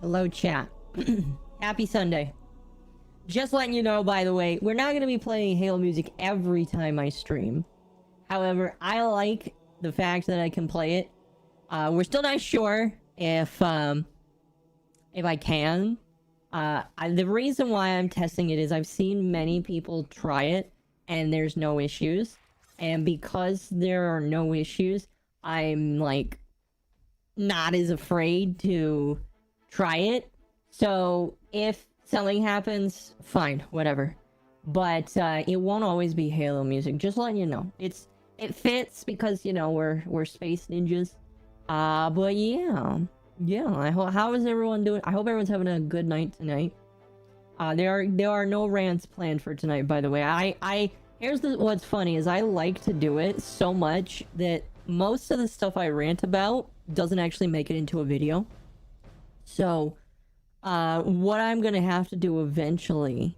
Hello, chat. Happy Sunday. Just letting you know, by the way, we're not going to be playing Halo music every time I stream. However, I like the fact that I can play it. We're still not sure if I can. The reason why I'm testing it is I've seen many people try it, and there's no issues. And because there are no issues, I'm, like, not as afraid to try it. So, if something happens, fine, whatever. But, it won't always be Halo music, just letting you know. It fits because, you know, we're space ninjas. But yeah. Yeah, how is everyone doing? I hope everyone's having a good night tonight. There are no rants planned for tonight, by the way. Here's what's funny is I like to do it so much that most of the stuff I rant about doesn't actually make it into a video. So, what I'm gonna have to do eventually...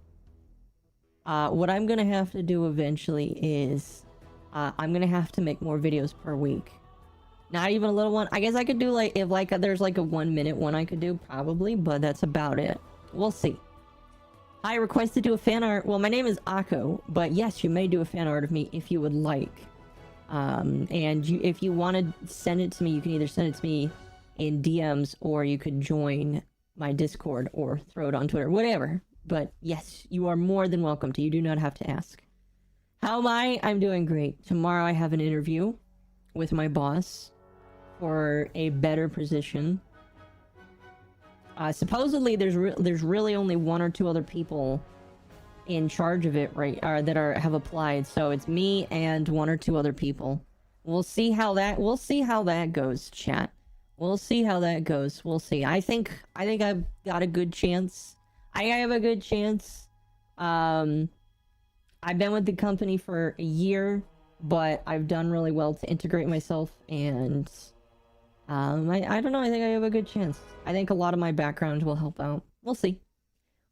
is... I'm gonna have to make more videos per week. Not even a little one. I guess I could do, like, if, like, there's, like, a 1-minute one I could do, probably, but that's about it. We'll see. I request to do a fan art. Well, my name is MommaOcco, but yes, you may do a fan art of me if you would like. If you want to send it to me, you can either send it to me in DMs, or you could join my Discord, or throw it on Twitter, whatever. But yes, you are more than welcome to. You do not have to ask. How am I? I'm doing great. Tomorrow I have an interview with my boss for a better position. Supposedly there's really only 1 or 2 other people in charge of it, right? That have applied. So it's me and 1 or 2 other people. We'll see how that goes, chat. We'll see how that goes. We'll see. I think I've got a good chance. I have a good chance. I've been with the company for a year, but I've done really well to integrate myself, and I don't know, I think I have a good chance. I think a lot of my background will help out. We'll see.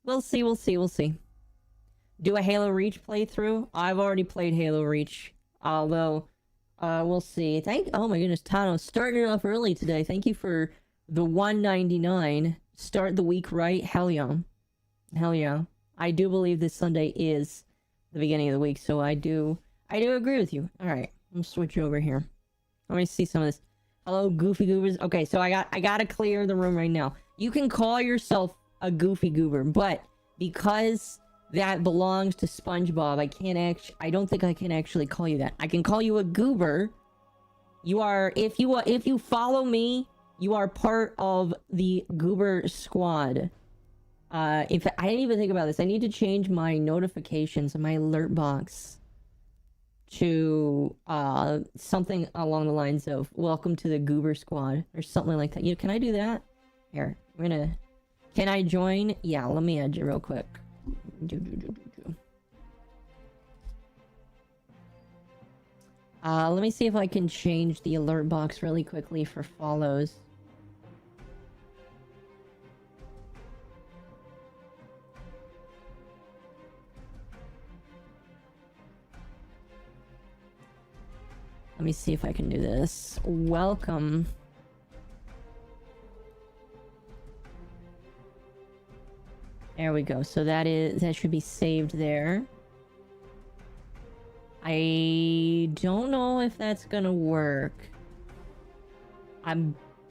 We'll see. Do a Halo Reach playthrough? I've already played Halo Reach. Although, we'll see. Oh my goodness, Tano, starting it off early today. Thank you for the $1.99. Start the week right. Hell yeah. Hell yeah. I do believe this Sunday is the beginning of the week, so I do agree with you. Alright, I'm gonna switch over here. Let me see some of this. Hello, Goofy Goobers. Okay, so I gotta clear the room right now. You can call yourself a Goofy Goober, but because that belongs to SpongeBob, I don't think I can actually call you that. I can call you a Goober. You are, if you follow me, you are part of the Goober squad. In fact, I didn't even think about this. I need to change my notifications in my alert box to something along the lines of "Welcome to the Goober Squad" or something like that. You know, can I do that? Here, can I join? Yeah, let me add you real quick. Let me see if I can change the alert box really quickly for follows. Let me see if I can do this. Welcome. There we go. So that should be saved there. I don't know if that's gonna work.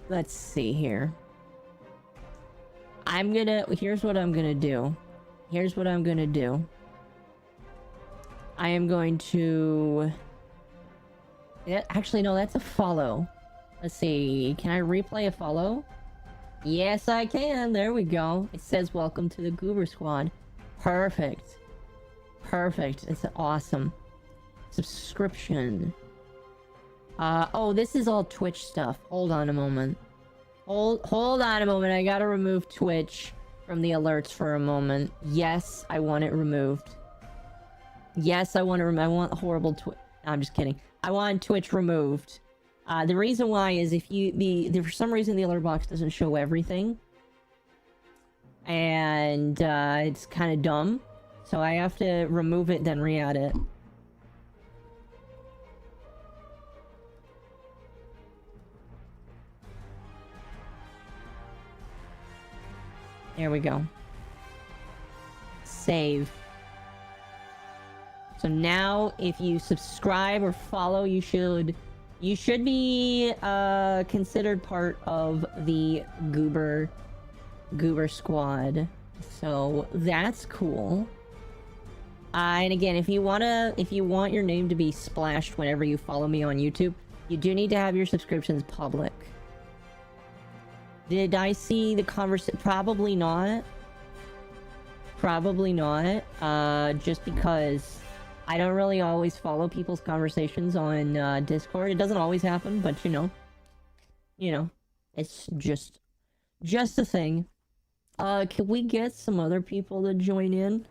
Let's see here. Here's what I'm gonna do. I am going to... Yeah, actually, no, that's a follow. Let's see. Can I replay a follow? Yes, I can. There we go. It says welcome to the Goober Squad. Perfect. Perfect. It's awesome. Subscription. Oh, this is all Twitch stuff. Hold on a moment. Hold on a moment. I gotta remove Twitch from the alerts for a moment. Yes, I want it removed. Yes, I want horrible Twitch. No, I'm just kidding. I want Twitch removed. The reason why is if for some reason the alert box doesn't show everything. And it's kind of dumb. So I have to remove it, then re-add it. There we go. Save. So now, if you subscribe or follow, you should be considered part of the goober squad. So that's cool. And again, if you want your name to be splashed whenever you follow me on YouTube, you do need to have your subscriptions public. Did I see the conversation? Probably not. Probably not. Just because I don't really always follow people's conversations on Discord. It doesn't always happen, but you know, it's just a thing. Can we get some other people to join in?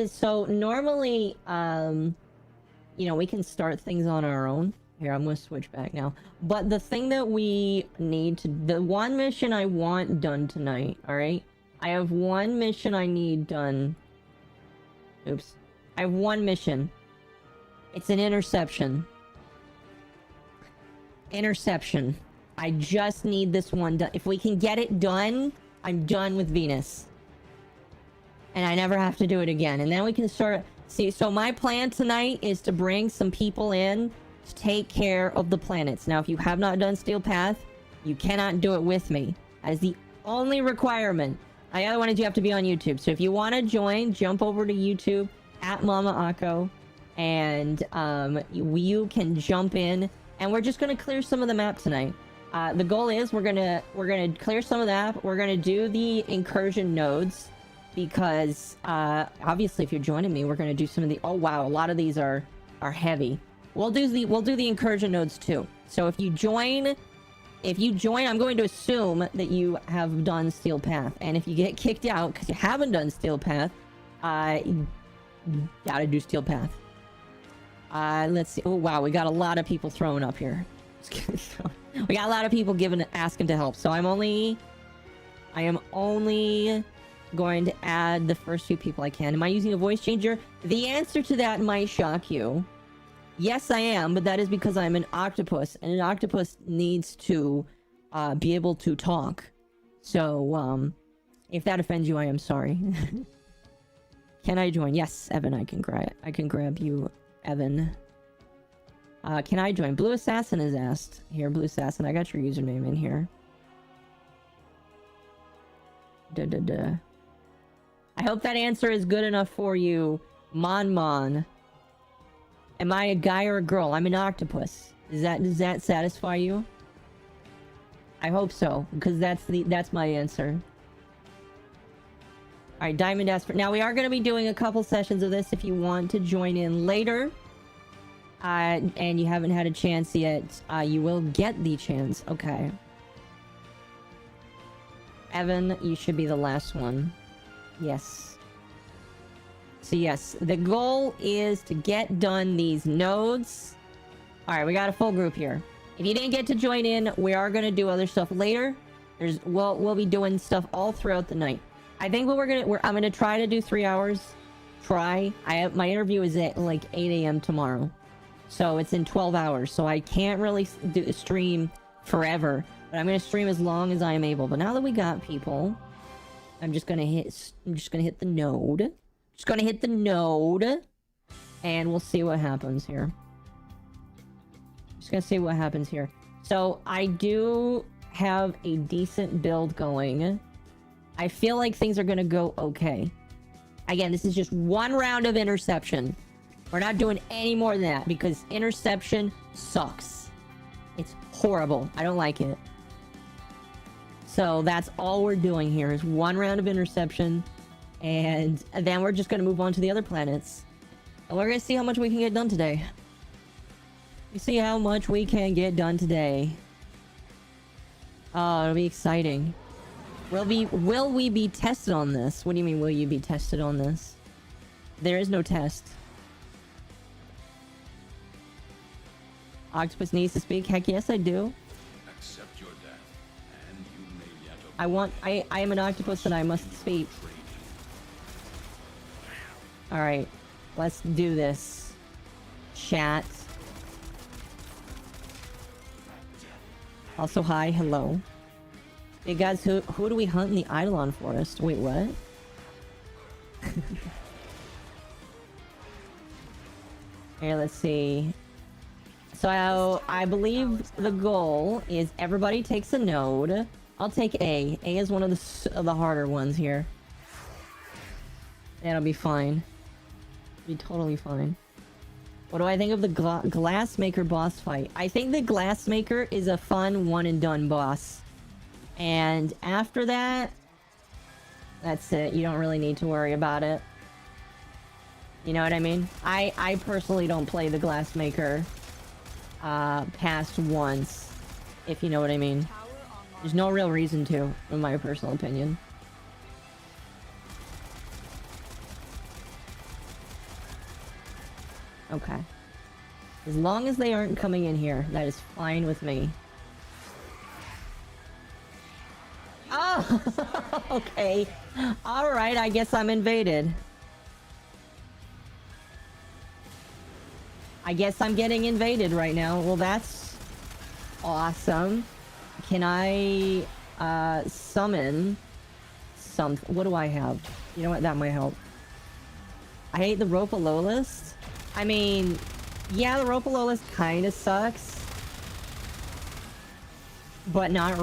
So normally, you know, we can start things on our own. Here, I'm gonna switch back now. But the thing that we need to, the one mission I want done tonight, alright? I have one mission I need done. Oops. I have one mission. It's an interception. Interception. I just need this one done. If we can get it done, I'm done with Venus. And I never have to do it again. And then we can start... See, so my plan tonight is to bring some people in to take care of the planets. Now, if you have not done Steel Path, you cannot do it with me. That is the only requirement. The other one is you have to be on YouTube. So if you want to join, jump over to YouTube at MommaOcco, and you can jump in, and we're just gonna clear some of the map tonight. The goal is we're gonna clear some of that. We're gonna do the incursion nodes because obviously if you're joining me, we're gonna do some of the. Oh wow, a lot of these are heavy. We'll do the incursion nodes too. So if you join, I'm going to assume that you have done Steel Path, and if you get kicked out because you haven't done Steel Path, gotta do Steel Path. Let's see. Oh wow, we got a lot of people throwing up here. We got a lot of people asking to help. So I am only going to add the first few people I can. Am I using a voice changer? The answer to that might shock you. Yes, I am, but that is because I'm an octopus, and an octopus needs to be able to talk. So, if that offends you, I am sorry. Can I join? Yes, Evan, I can grab you, Evan. Can I join? Blue Assassin is asked. Here, Blue Assassin, I got your username in here. I hope that answer is good enough for you, Mon. Am I a guy or a girl? I'm an octopus. Does that satisfy you? I hope so, because that's my answer. Alright, Diamond asked for... Now, we are going to be doing a couple sessions of this if you want to join in later. And you haven't had a chance yet. You will get the chance. Okay. Evan, you should be the last one. Yes. So yes, the goal is to get done these nodes. Alright, we got a full group here. If you didn't get to join in, we are going to do other stuff later. We'll be doing stuff all throughout the night. I think what I'm gonna try to do 3 hours. My interview is at like 8 a.m. tomorrow. So it's in 12 hours. So I can't really stream forever. But I'm gonna stream as long as I am able. But now that we got people, I'm just gonna hit the node. Just gonna hit the node. And we'll see what happens here. Just gonna see what happens here. So I do have a decent build going. I feel like things are gonna go okay. Again, this is just one round of interception. We're not doing any more than that because interception sucks. It's horrible. I don't like it. So that's all we're doing here is one round of interception. And then we're just gonna move on to the other planets. And we're gonna see how much we can get done today. You see how much we can get done today. Oh, it'll be exciting. Will we be tested on this? What do you mean, will you be tested on this? There is no test. Octopus needs to speak? Heck yes, I do. Accept your death, and you may yet I am an octopus and I must speak. Alright, let's do this. Chat. Also, hi, hello. Hey guys, who do we hunt in the Eidolon Forest? Wait, what? Here, let's see. So I believe the goal is everybody takes a node. I'll take A. A is one of the harder ones here. That'll be fine. Be totally fine. What do I think of the Glassmaker boss fight? I think the Glassmaker is a fun one and done boss. And after that, that's it. You don't really need to worry about it. You know what I mean? I personally don't play the Glassmaker past once, if you know what I mean. There's no real reason to, in my personal opinion. Okay. As long as they aren't coming in here, that is fine with me. Oh! Okay. Alright, I guess I'm invaded. I guess I'm getting invaded right now. Well, that's awesome. Can I summon something? What do I have? You know what? That might help. I hate the Ropalolist. I mean, yeah, the Ropalolist kind of sucks, but not.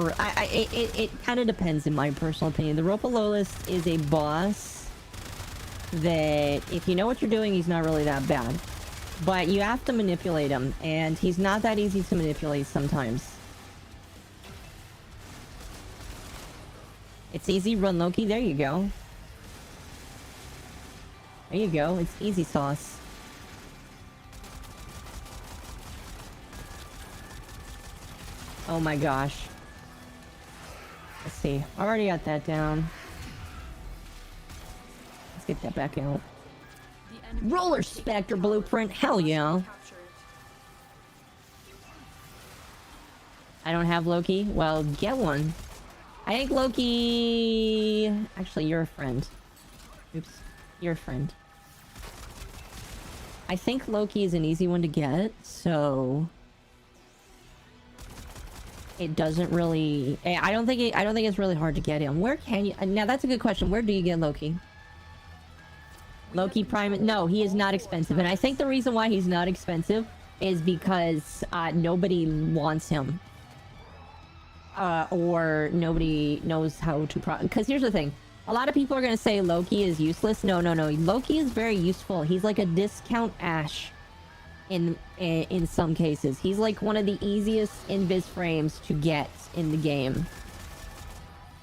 It kind of depends, in my personal opinion. The Ropalolist is a boss that, if you know what you're doing, he's not really that bad. But you have to manipulate him, and he's not that easy to manipulate sometimes. It's easy, run Loki. There you go. There you go. It's easy sauce. Oh my gosh. Let's see. I already got that down. Let's get that back out. Roller Spectre blueprint. Hell yeah. I don't have Loki. Well, get one. I think Loki... Actually, you're a friend. Oops. You're a friend. I think Loki is an easy one to get, so... It doesn't really... I don't think it's really hard to get him. Where can you... Now, that's a good question. Where do you get Loki? Loki Prime... No, he is not expensive. And I think the reason why he's not expensive is because nobody wants him. Or nobody knows how to... Because here's the thing. A lot of people are going to say Loki is useless. No, no, no. Loki is very useful. He's like a discount Ash in some cases. He's like one of the easiest invis frames to get in the game.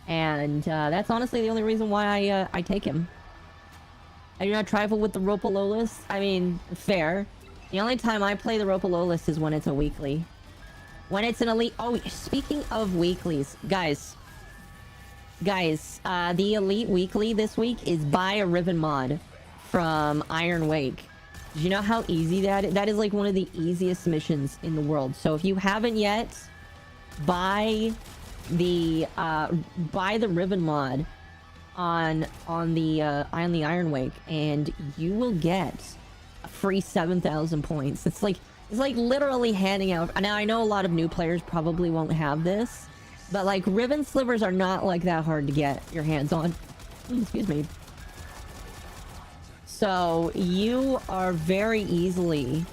And that's honestly the only reason why I take him. I do not trifle with the Ropalolist. I mean, fair. The only time I play the Ropalolist is when it's a weekly. When it's an elite... Oh, speaking of weeklies, guys. The elite weekly this week is buy a Riven mod from Iron Wake. Did you know how easy that is? That is like one of the easiest missions in the world. So if you haven't yet, buy the Riven mod on the Iron Wake, and you will get a free 7,000 points. It's like literally handing out. Now I know a lot of new players probably won't have this, but like Riven slivers are not like that hard to get your hands on. Excuse me. So you are very easily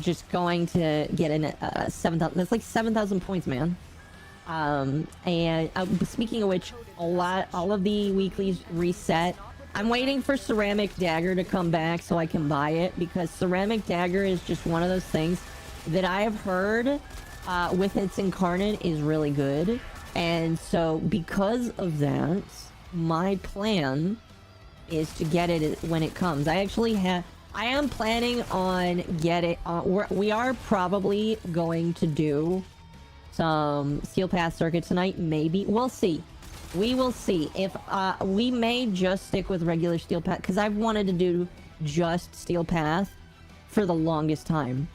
just going to get in 7,000. That's like 7,000 points, man. And speaking of which, all of the weeklies reset. I'm waiting for Ceramic Dagger to come back so I can buy it, because Ceramic Dagger is just one of those things that I have heard with its incarnate is really good. And so because of that, my plan is to get it when it comes. I am planning on we are probably going to do some Steel Path circuit tonight, maybe. We'll see. We will see. If we may just stick with regular Steel Path, because I've wanted to do just Steel Path for the longest time.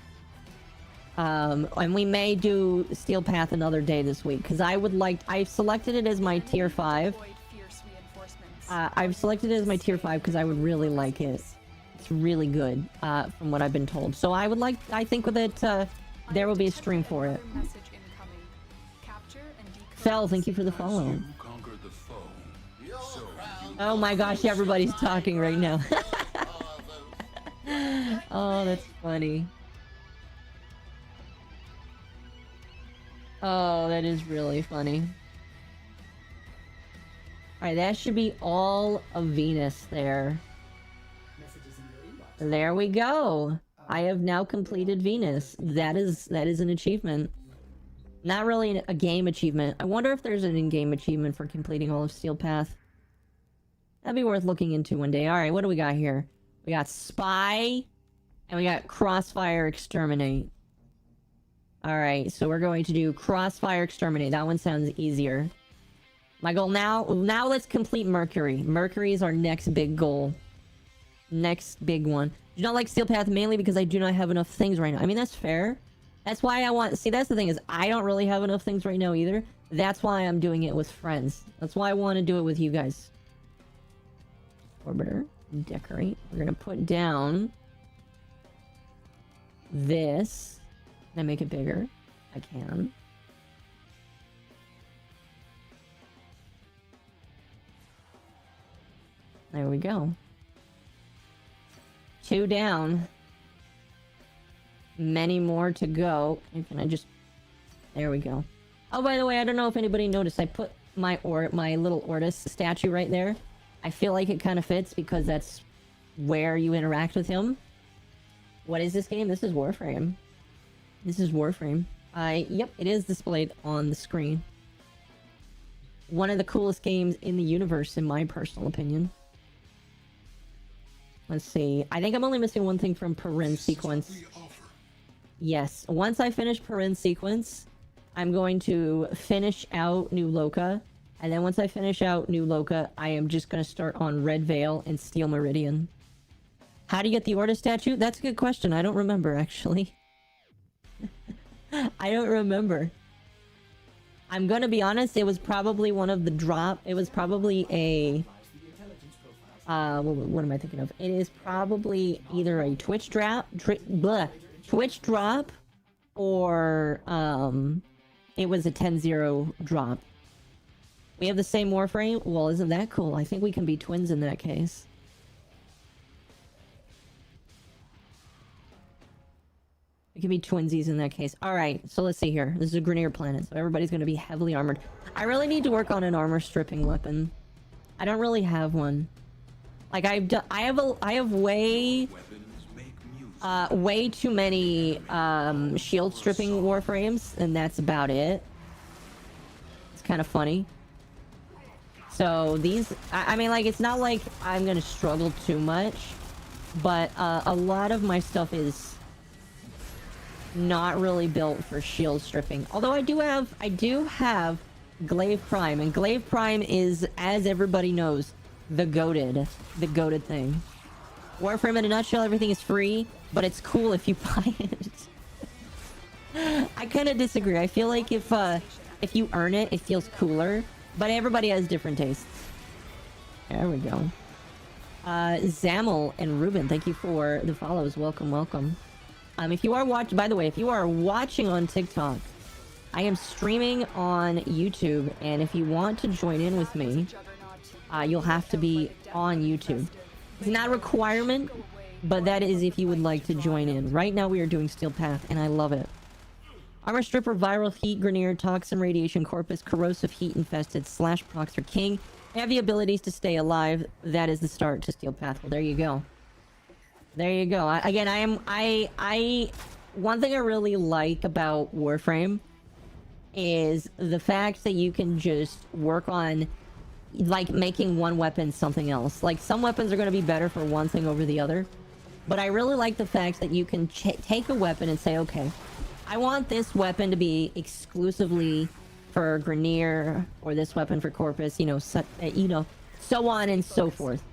And we may do Steel Path another day this week, because I've selected it as my tier 5. I've selected it as my tier 5 because I would really like it. It's really good, from what I've been told. So I think with it, there will be a stream for it. Fel, thank you for the follow. You conquered the foe. So you Oh my gosh, everybody's talking right now. Oh, that's funny. Oh, that is really funny. Alright, that should be all of Venus there. There we go. I have now completed Venus. That is an achievement. Not really a game achievement. I wonder if there's an in-game achievement for completing all of Steel Path. That'd be worth looking into one day. Alright, what do we got here? We got Spy, and we got Crossfire Exterminate. Alright, so we're going to do Crossfire Exterminate. That one sounds easier. My goal now let's complete Mercury. Mercury is our next big goal. Next big one. Do not like Steel Path mainly because I do not have enough things right now. I mean, that's fair. That's why I want... See, that's the thing is, I don't really have enough things right now either. That's why I'm doing it with friends. That's why I want to do it with you guys. Orbiter. Decorate. We're gonna put down... this. Can I make it bigger? I can. There we go. 2 down. Many more to go. And can I just... There we go. Oh, by the way, I don't know if anybody noticed. I put my little Ortis statue right there. I feel like it kind of fits because that's where you interact with him. What is this game? This is Warframe. This is Warframe. Yep, it is displayed on the screen. One of the coolest games in the universe, in my personal opinion. Let's see. I think I'm only missing one thing from Perrin Sequence. Yes. Once I finish Perrin Sequence, I'm going to finish out New Loka. And then once I finish out New Loka, I am just going to start on Red Veil and Steel Meridian. How do you get the Orta statue? That's a good question. I don't remember, actually. I don't remember. I'm going to be honest. It was probably one of the drop. It was probably a... what am I thinking of? It is probably either a Twitch drop, Twitch drop, or it was a 10-0 drop. We have the same Warframe? Well, isn't that cool? I think we can be twins in that case. We can be twinsies in that case. Alright, so let's see here. This is a Grenier planet, so everybody's going to be heavily armored. I really need to work on an armor stripping weapon. I don't really have one. Like, I have way too many shield stripping Warframes, and that's about it. It's kind of funny. So these, I mean, like, it's not like I'm gonna struggle too much, but a lot of my stuff is not really built for shield stripping. Although I do have Glaive Prime, and Glaive Prime is, as everybody knows, the goated thing. Warframe in a nutshell, everything is free, but it's cool if you buy it. I kind of disagree. I feel like if you earn it, it feels cooler. But everybody has different tastes. There we go. Zamel and Ruben, thank you for the follows. Welcome, welcome. If you are watching, by the way, if you are watching on TikTok, I am streaming on YouTube, and if you want to join in with me, you'll have to be on YouTube. It's not a requirement, but that is if you would like to join in. Right now we are doing Steel Path, and I love it. Armor Stripper, Viral Heat, Grenier, Toxin, Radiation, Corpus, Corrosive, Heat Infested, Slash, Proxer, King. Have the abilities to stay alive. That is the start to Steel Path. Well, there you go. There you go. One thing I really like about Warframe is the fact that you can just work on, like, making one weapon something else. Like, some weapons are going to be better for one thing over the other. But I really like the fact that you can take a weapon and say, okay, I want this weapon to be exclusively for Grenier, or this weapon for Corpus, so on and so forth.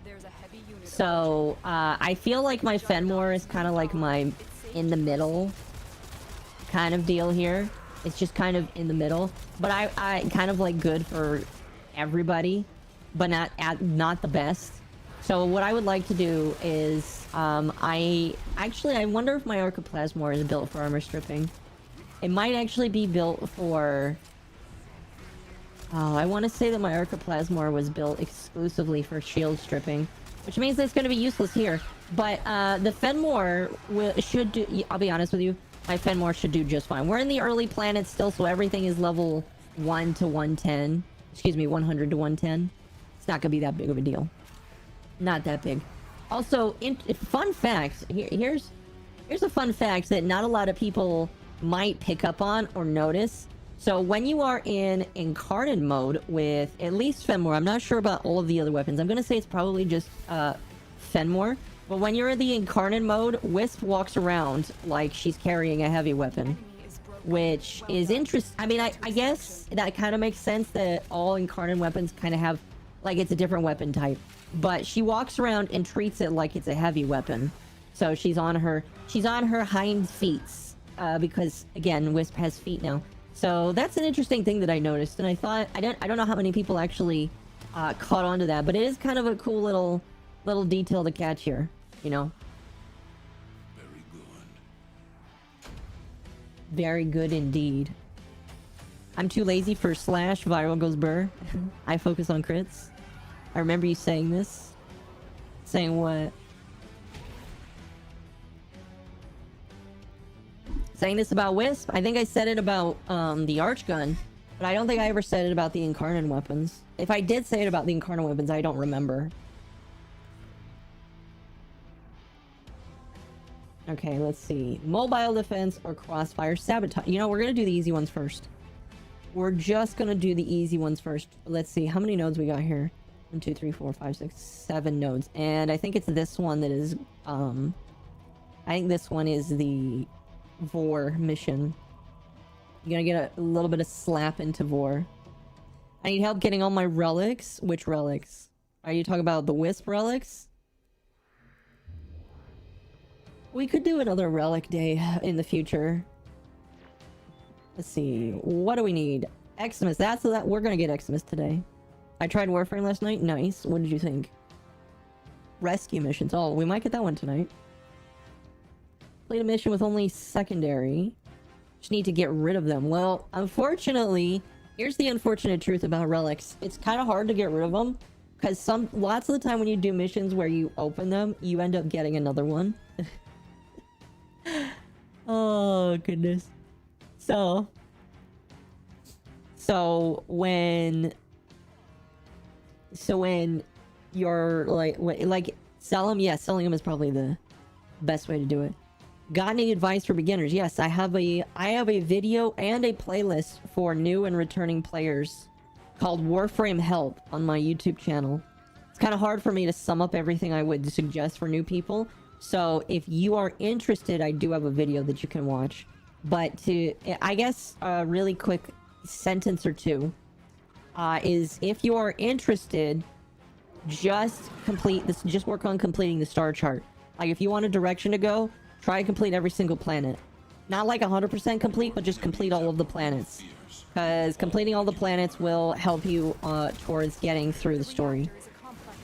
So, I feel like my Fenmore is kind of like my in the middle kind of deal here. It's just kind of in the middle. But I kind of like good for everybody, but not the best. So what I would like to do is, I wonder if my Archoplasmor is built for armor stripping. It might actually be built for Oh, I want to say that my Archiplasmor was built exclusively for shield stripping, which means that it's going to be useless here. But the Fenmore should do... I'll be honest with you, my Fenmore should do just fine. We're in the early planets still, so everything is level 1 to 110. Excuse me, 100 to 110. It's not going to be that big of a deal. Not that big. Also, fun fact. Here's a fun fact that not a lot of people might pick up on or notice. So when you are in Incarnate mode with at least Fenmore, I'm not sure about all of the other weapons. I'm going to say it's probably just Fenmore. But when you're in the Incarnate mode, Wisp walks around like she's carrying a heavy weapon. Which is interesting. I mean, I guess that kind of makes sense that all Incarnate weapons kind of have... Like, it's a different weapon type. But she walks around and treats it like it's a heavy weapon. So she's on her hind feet. Because, again, Wisp has feet now. So that's an interesting thing that I noticed. And I thought... I don't know how many people actually caught on to that. But it is kind of a cool little detail to catch here. You know? Very good. Very good indeed. I'm too lazy for slash. Viral goes burr. I focus on crits. I remember you saying this. Saying what? Saying this about Wisp? I think I said it about the Arch Gun. But I don't think I ever said it about the Incarnate weapons. If I did say it about the Incarnate weapons, I don't remember. Okay, let's see. Mobile defense or crossfire sabotage. You know, we're gonna do the easy ones first. We're just gonna do the easy ones first. Let's see, how many nodes we got here? 1, 2, 3, 4, 5, 6, 7 nodes. And I think it's this one that is, I think this one is the Vor mission. You're gonna get a little bit of slap into Vor. I need help getting all my relics. Which relics? Are you talking about the Wisp relics? We could do another relic day in the future. Let's see. What do we need? Xmas. That's that. We're gonna get Xmas today. I tried Warframe last night. Nice. What did you think? Rescue missions. Oh, we might get that one tonight. Played a mission with only secondary. Just need to get rid of them. Well, unfortunately, here's the unfortunate truth about relics. It's kind of hard to get rid of them because lots of the time when you do missions where you open them, you end up getting another one. Oh goodness. So when you're like sell them, yeah, selling them is probably the best way to do it. Got any advice for beginners? Yes, I have a video and a playlist for new and returning players called Warframe Help on my YouTube channel. It's kind of hard for me to sum up everything I would suggest for new people. So if you are interested, I do have a video that you can watch. But I guess a really quick sentence or two is if you are interested, just work on completing the star chart. Like if you want a direction to go, try to complete every single planet. Not like 100% complete, but just complete all of the planets. Because completing all the planets will help you towards getting through the story.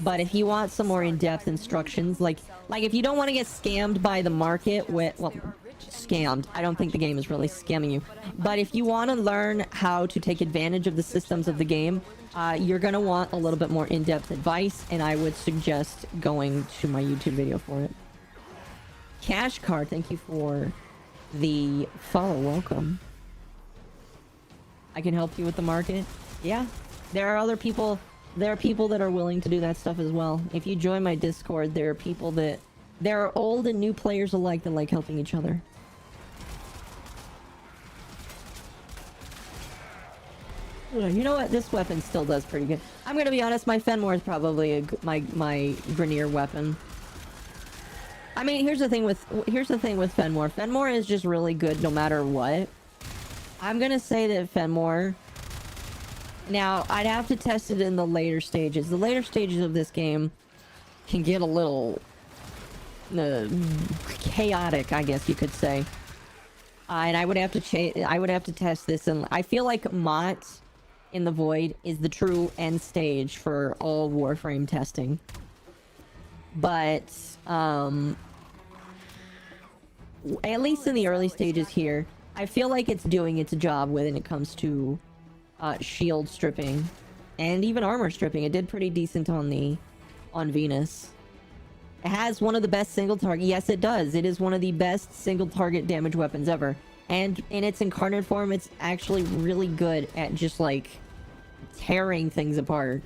But if you want some more in-depth instructions, like if you don't want to get scammed by the market with, well, scammed. I don't think the game is really scamming you. But if you want to learn how to take advantage of the systems of the game, you're going to want a little bit more in-depth advice, and I would suggest going to my YouTube video for it. Cash Card, thank you for the follow. Welcome. I can help you with the market. Yeah, there are other people. There are people that are willing to do that stuff as well. If you join my Discord, there are old and new players alike that like helping each other. You know what? This weapon still does pretty good. I'm gonna be honest. My Fenmore is probably my Grineer weapon. I mean, here's the thing with Fenmore. Fenmore is just really good no matter what. I'm gonna say that Fenmore. Now, I'd have to test it in the later stages. The later stages of this game can get a little chaotic, I guess you could say. And I would have to test this, and I feel like Mott in the Void is the true end stage for all Warframe testing. But at least in the early stages here, I feel like it's doing its job when it comes to shield stripping and even armor stripping. It did pretty decent on Venus. It has one of the best single target. Yes, it does. It is one of the best single target damage weapons ever. And in its incarnate form, it's actually really good at just like tearing things apart.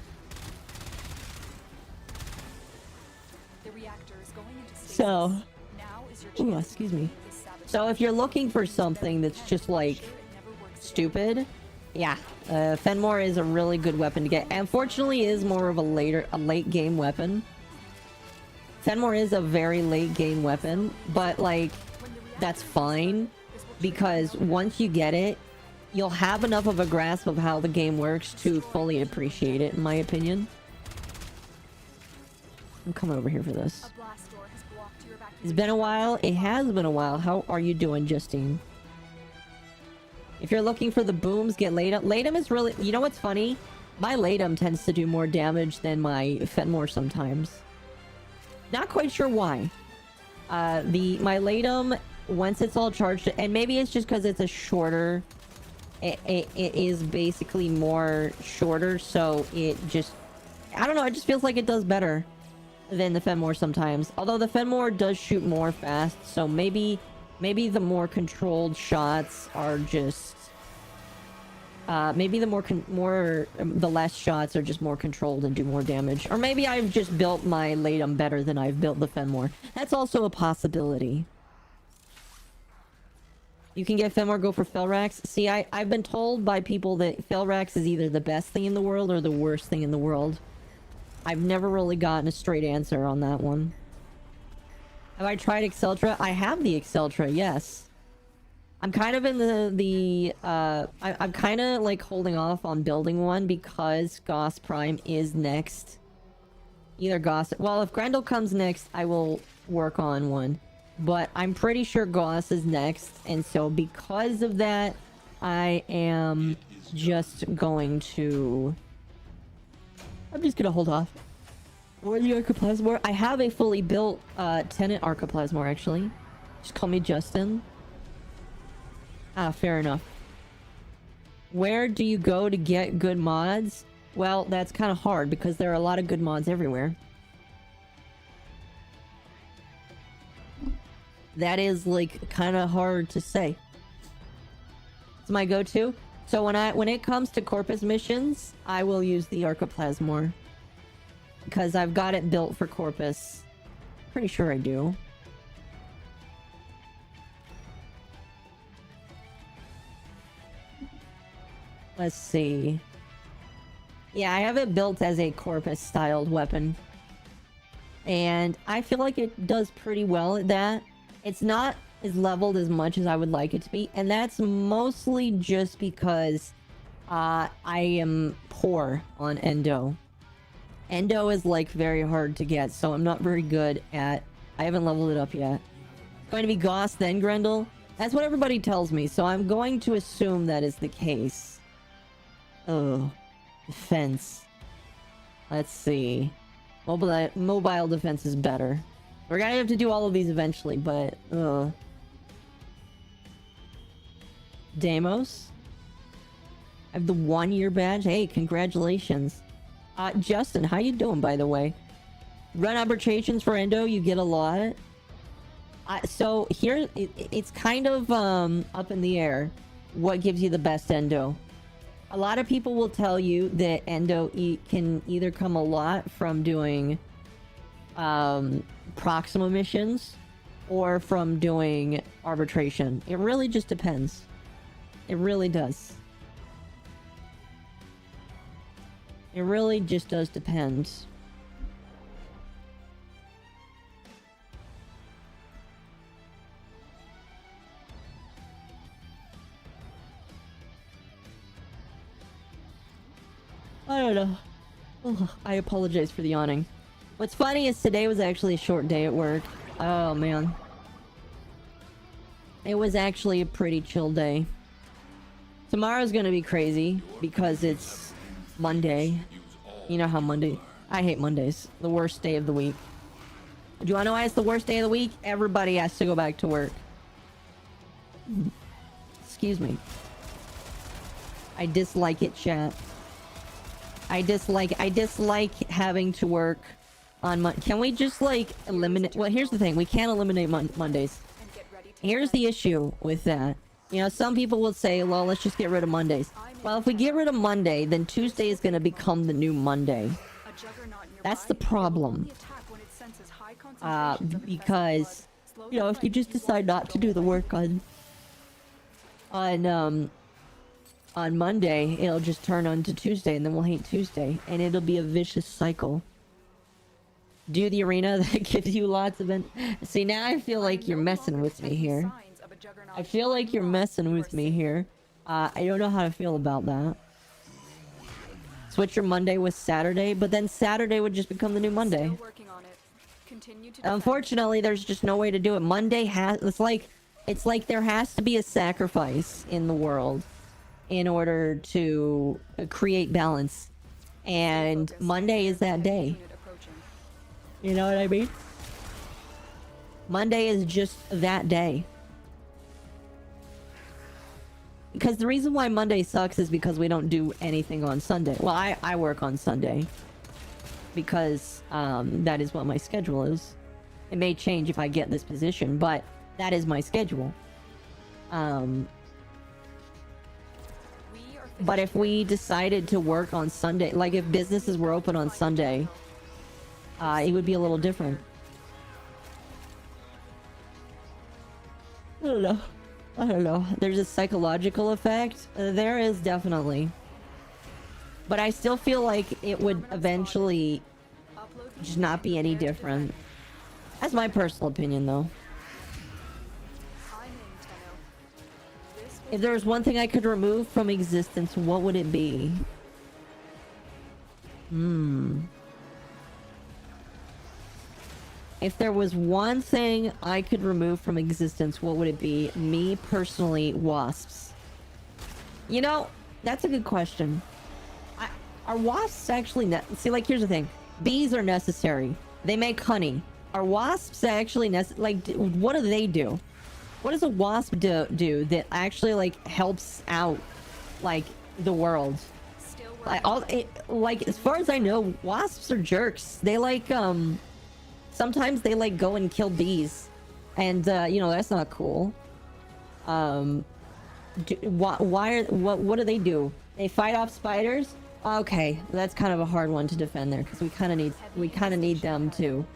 The reactor is going into stasis. So, Now is your ooh, chance excuse to me. defeat this sabotage. So if you're looking for something that's just like Sure, it never works again. stupid, yeah, Fenmore is a really good weapon to get. Unfortunately, it is more of a late game weapon. Fenmore is a very late game weapon, but like that's fine because once you get it, you'll have enough of a grasp of how the game works to fully appreciate it, in my opinion. I'm coming over here for this. A blast door has blocked your It's been a while. It has been a while. How are you doing, Justine? If you're looking for the booms, get Latum. Latum is really... You know what's funny? My Latum tends to do more damage than my Fenmore sometimes. Not quite sure why. My Latum, once it's all charged... And maybe it's just because it's a shorter... It is basically more shorter, so it just... I don't know, it just feels like it does better than the Fenmore sometimes. Although the Fenmore does shoot more fast, so maybe the more controlled shots are just... maybe the less shots are just more controlled and do more damage. Or maybe I've just built my Latum better than I've built the Fenmore. That's also a possibility. You can get Fenmore, go for Felrax. See, I've been told by people that Felrax is either the best thing in the world or the worst thing in the world. I've never really gotten a straight answer on that one. Have I tried Exceltra? I have the Exceltra, yes. I'm kind of in I'm kind of like holding off on building one because Goss Prime is next. Either Goss... Well, if Grendel comes next, I will work on one. But I'm pretty sure Goss is next, and so because of that, I am just going to... I'm just gonna hold off. What the Archoplasmor? I have a fully built Tenant Archoplasmor, actually. Just call me Justin. Ah, fair enough. Where do you go to get good mods? Well, that's kind of hard because there are a lot of good mods everywhere. That is like kind of hard to say. It's my go-to. So when it comes to Corpus missions, I will use the Archoplasmor because I've got it built for Corpus. Pretty sure I do. Let's see. Yeah, I have it built as a Corpus-styled weapon. And I feel like it does pretty well at that. It's not as leveled as much as I would like it to be. And that's mostly just because I am poor on Endo. Endo is like very hard to get, so I'm not very good at... I haven't leveled it up yet. It's going to be Goss, then Grendel. That's what everybody tells me, so I'm going to assume that is the case. Oh, defense. Let's see. Mobile defense is better. We're gonna have to do all of these eventually, but Deimos. I have the 1-year badge. Hey, congratulations. Justin, how you doing, by the way? Run arbitrations for Endo, you get a lot. So here, it's kind of up in the air. What gives you the best Endo? A lot of people will tell you that Endo can either come a lot from doing Proxima missions or from doing arbitration. It really just depends. It really does. It really just does depend. I don't know. Ugh, I apologize for the yawning. What's funny is today was actually a short day at work. Oh, man. It was actually a pretty chill day. Tomorrow's gonna be crazy because it's Monday. You know how Monday... I hate Mondays. The worst day of the week. Do you wanna know why it's the worst day of the week? Everybody has to go back to work. Excuse me. I dislike it, chat. I dislike having to work on Can we just like eliminate? Well, here's the thing. We can't eliminate Mondays. And get ready to Here's the issue with that. You know, some people will say, well, let's just get rid of Mondays. Well, if we get rid of Monday, then Tuesday is going to become the new Monday. A juggernaut nearby That's the will problem. only attack when it senses high concentrations of infested Because, blood. you know, if you just decide not to do the work on Monday, it'll just turn on to Tuesday, and then we'll hate Tuesday, and it'll be a vicious cycle. Do the arena that gives you lots of See, now I feel like you're messing with me here. I feel like you're messing with me here. I don't know how to feel about that. Switch your Monday with Saturday, but then Saturday would just become the new Monday. Still working on it. Continue to defend. Unfortunately, there's just no way to do it. Monday has... It's like there has to be a sacrifice in the world in order to create balance. And Monday is that day. Unit approaching. You know what I mean? Monday is just that day. Because the reason why Monday sucks is because we don't do anything on Sunday. Well, I work on Sunday. Because that is what my schedule is. It may change if I get this position, but that is my schedule. But if we decided to work on Sunday, like if businesses were open on Sunday, it would be a little different. I don't know. There's a psychological effect. There is definitely. But I still feel like it would eventually just not be any different. That's my personal opinion, though. If there was one thing I could remove from existence, what would it be? If there was one thing I could remove from existence, what would it be? Me, personally, wasps. You know, that's a good question. Are wasps actually... See, like, here's the thing. Bees are necessary. They make honey. Are wasps actually necessary? Like, what do they do? What does a wasp do that actually, like, helps out, like, the world? Like, as far as I know, wasps are jerks. They, like, sometimes they, like, go and kill bees. And, you know, that's not cool. What do they do? They fight off spiders? Okay, that's kind of a hard one to defend there, because we kind of need them to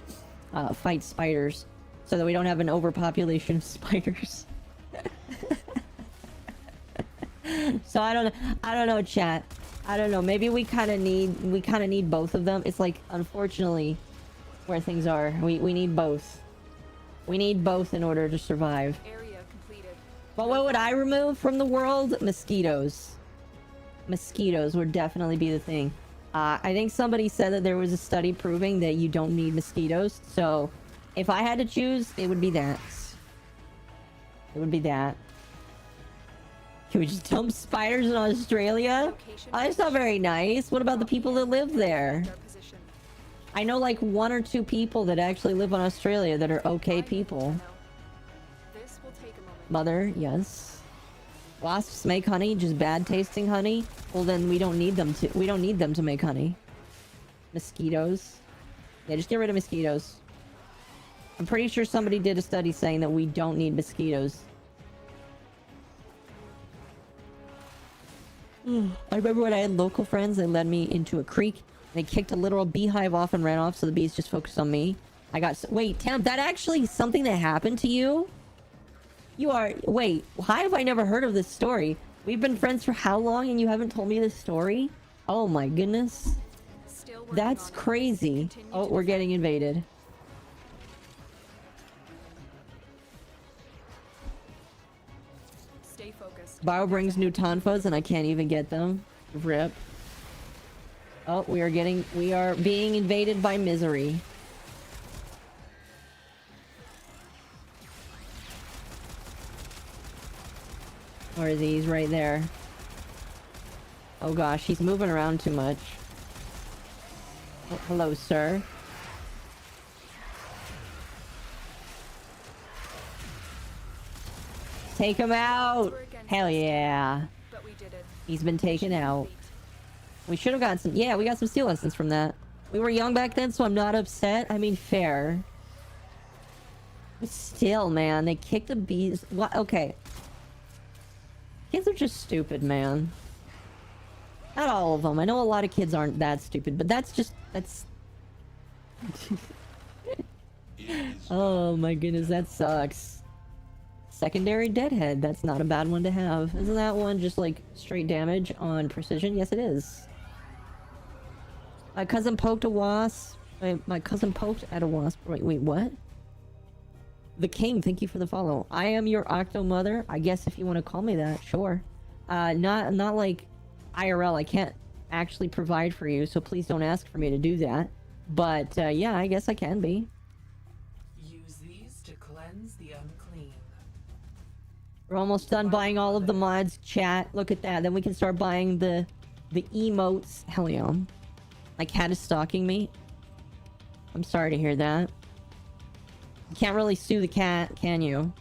fight spiders, so that we don't have an overpopulation of spiders. So I don't know, chat. I don't know. Maybe we kind of need both of them. It's like, unfortunately, where things are, we need both. We need both in order to survive. Area completed. But what would I remove from the world? Mosquitoes. Mosquitoes would definitely be the thing. I think somebody said that there was a study proving that you don't need mosquitoes. So if I had to choose, it would be that. It would be that. Can we just dump spiders in Australia? Oh, that's not very nice. What about the people that live there? I know like 1 or 2 people that actually live in Australia that are okay people. This will take a moment. Mother, yes. Wasps make honey, just bad tasting honey. Well, then we don't need them to make honey. Mosquitoes. Yeah, just get rid of mosquitoes. I'm pretty sure somebody did a study saying that we don't need mosquitoes. I remember when I had local friends, they led me into a creek. They kicked a literal beehive off and ran off, so the bees just focused on me. Wait, Tam, that actually something that happened to you? Wait, why have I never heard of this story? We've been friends for how long and you haven't told me this story? Oh my goodness. That's crazy. Oh, we're getting invaded. Stay focused. Bio brings new tonfas and I can't even get them. Rip. Oh, we are being invaded by misery. Or are these right there? Oh gosh, he's moving around too much. Oh, hello, sir. Take him out! Hell yeah. But But we did it. He's been taken out. We should have gotten some... Yeah, we got some steel lessons from that. We were young back then, so I'm not upset. I mean, fair. But still, man, they kicked the bees... What? Okay. Kids are just stupid, man. Not all of them. I know a lot of kids aren't that stupid, but that's just... That's... Oh my goodness, that sucks. Secondary deadhead. That's not a bad one to have. Isn't that one just like straight damage on precision? Yes, it is. My cousin poked a wasp. My cousin poked at a wasp. Wait, what? The King, thank you for the follow. I am your Octo Mother. I guess if you want to call me that, sure. Not like IRL. I can't actually provide for you, so please don't ask for me to do that. But yeah, I guess I can be. Use these to cleanse the unclean. We're almost done buying all of the mods, chat. Look at that. Then we can start buying the emotes. Hell yeah. My cat is stalking me. I'm sorry to hear that. You can't really sue the cat, can you?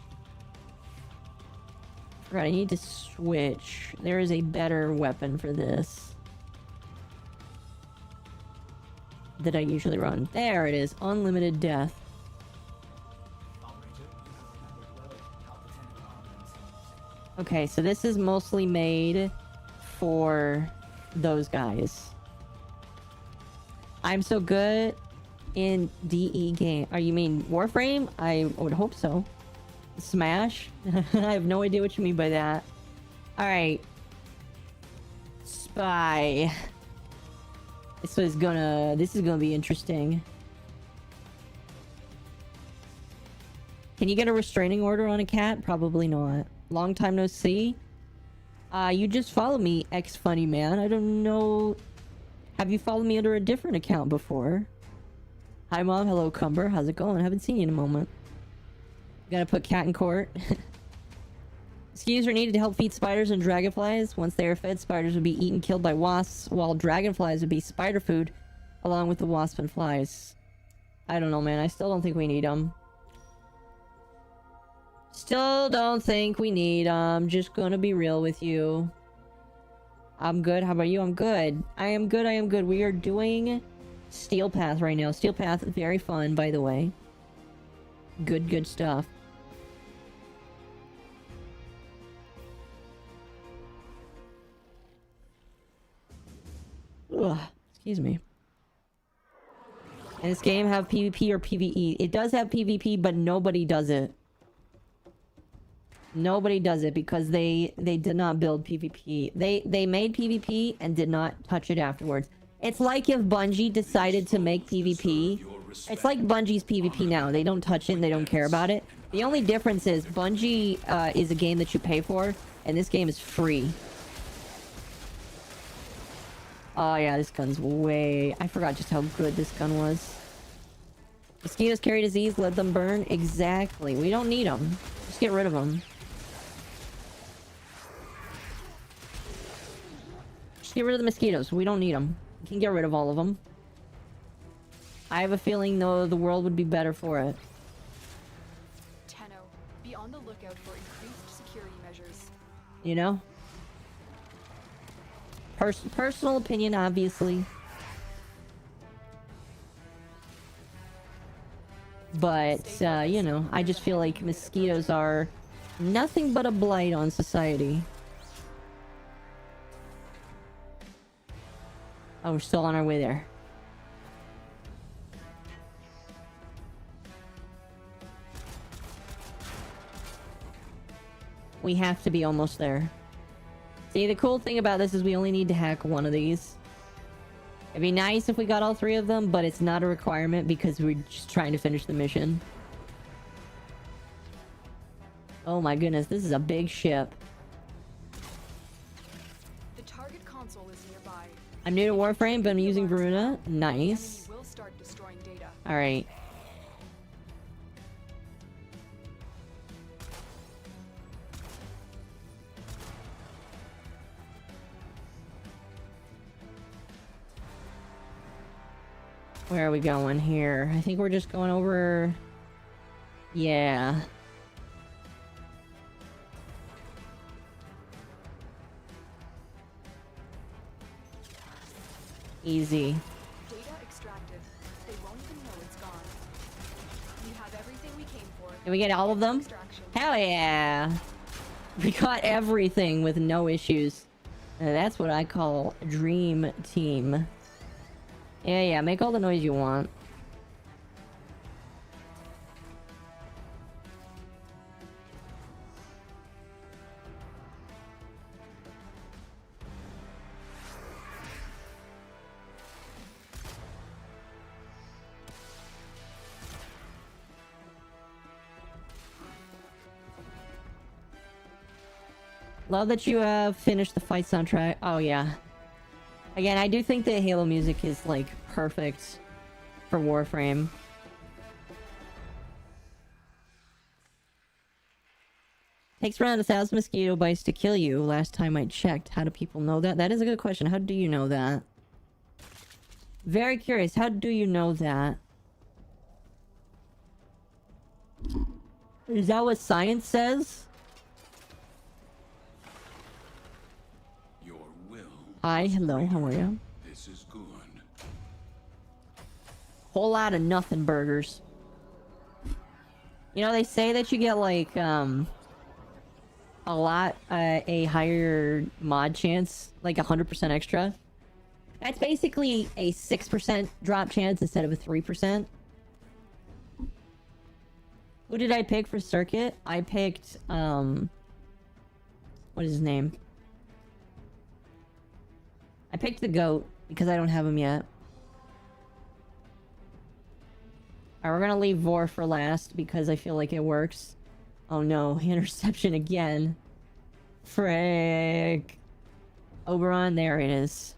Forgot, I need to switch. There is a better weapon for this that I usually run. There it is. Unlimited death. Okay, so this is mostly made for those guys. I'm so good in DE game. Oh, you mean Warframe? I would hope so. Smash? I have no idea what you mean by that. Alright. Spy. This is gonna be interesting. Can you get a restraining order on a cat? Probably not. Long time no see. You just followed me, X-Funny Man. I don't know. Have you followed me under a different account before? Hi, Mom. Hello, Cumber. How's it going? Haven't seen you in a moment. Gotta put cat in court. Mosquitoes are needed to help feed spiders and dragonflies. Once they are fed, spiders would be eaten, killed by wasps, while dragonflies would be spider food, along with the wasp and flies. I don't know, man. I still don't think we need them. Still don't think we need them. Just gonna be real with you. I'm good. How about you? I'm good. I am good. I am good. We are doing Steel Path right now. Steel Path, very fun, by the way. Good stuff. Ugh, excuse me. And this game have PvP or PvE? It does have PvP, but nobody does it. Nobody does it because they did not build PvP. They made PvP and did not touch it afterwards. It's like if Bungie decided to make PvP. It's like Bungie's PvP now. They don't touch it and they don't care about it. The only difference is Bungie is a game that you pay for, and this game is free. Oh yeah, this gun's way... I forgot just how good this gun was. Mosquitoes carry disease, let them burn. Exactly. We don't need them. Just get rid of them. Just get rid of the mosquitoes. We don't need them. We can get rid of all of them. I have a feeling, though, the world would be better for it. Tenno, be on the lookout for increased security measures. You know? Personal opinion, obviously. But, you know, I just feel like mosquitoes are nothing but a blight on society. Oh, we're still on our way there. We have to be almost there. See, the cool thing about this is we only need to hack one of these. It'd be nice if we got all three of them, but it's not a requirement because we're just trying to finish the mission. Oh my goodness, this is a big ship. The target console is nearby. I'm new to Warframe, but I'm using Varuna. Nice. Enemy will start destroying data. Alright. Where are we going here? I think we're just going over... Yeah. Easy. Data extracted. They won't even know it's gone. We have everything we came for. Can we get all of them? Extraction. Hell yeah! We got everything with no issues. That's what I call a dream team. Yeah, make all the noise you want. Love that you finished the fight soundtrack. Oh yeah. Again, I do think the Halo music is like perfect for Warframe. Takes around 1,000 mosquito bites to kill you. Last time I checked. How do people know that? That is a good question. How do you know that? Very curious. How do you know that? Is that what science says? Your will. Hi, hello, how are you? This is good. Whole lot of nothing burgers. You know, they say that you get like, a higher mod chance, like 100% extra. That's basically a 6% drop chance instead of a 3%. Who did I pick for circuit? I picked, what is his name? I picked the goat because I don't have him yet. Alright, we're gonna leave Vor for last because I feel like it works. Oh no, interception again. Frick. Oberon, there it is.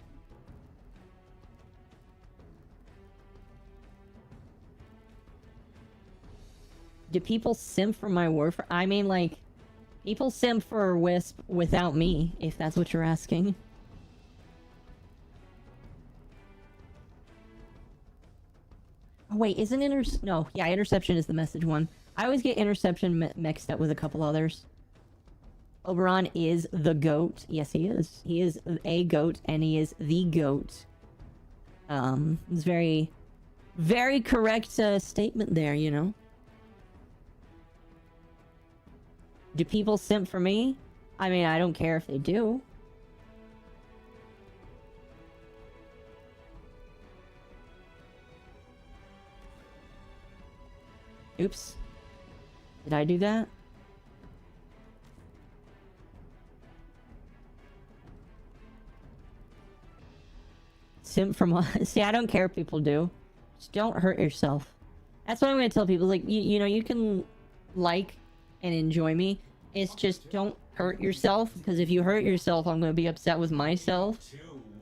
Do people simp for my Warframe? I mean, like, people simp for Wisp without me, if that's what you're asking. Oh, wait, isn't no, yeah, interception is the message one. I always get interception mixed up with a couple others. Oberon is the goat. Yes, he is. He is a goat, and he is the goat. It's very, very correct statement there, you know? Do people simp for me? I mean, I don't care if they do. Oops. Did I do that? Simp from... See, I don't care if people do. Just don't hurt yourself. That's what I'm going to tell people. Like, you know, you can like and enjoy me. It's just don't hurt yourself. Because if you hurt yourself, I'm going to be upset with myself.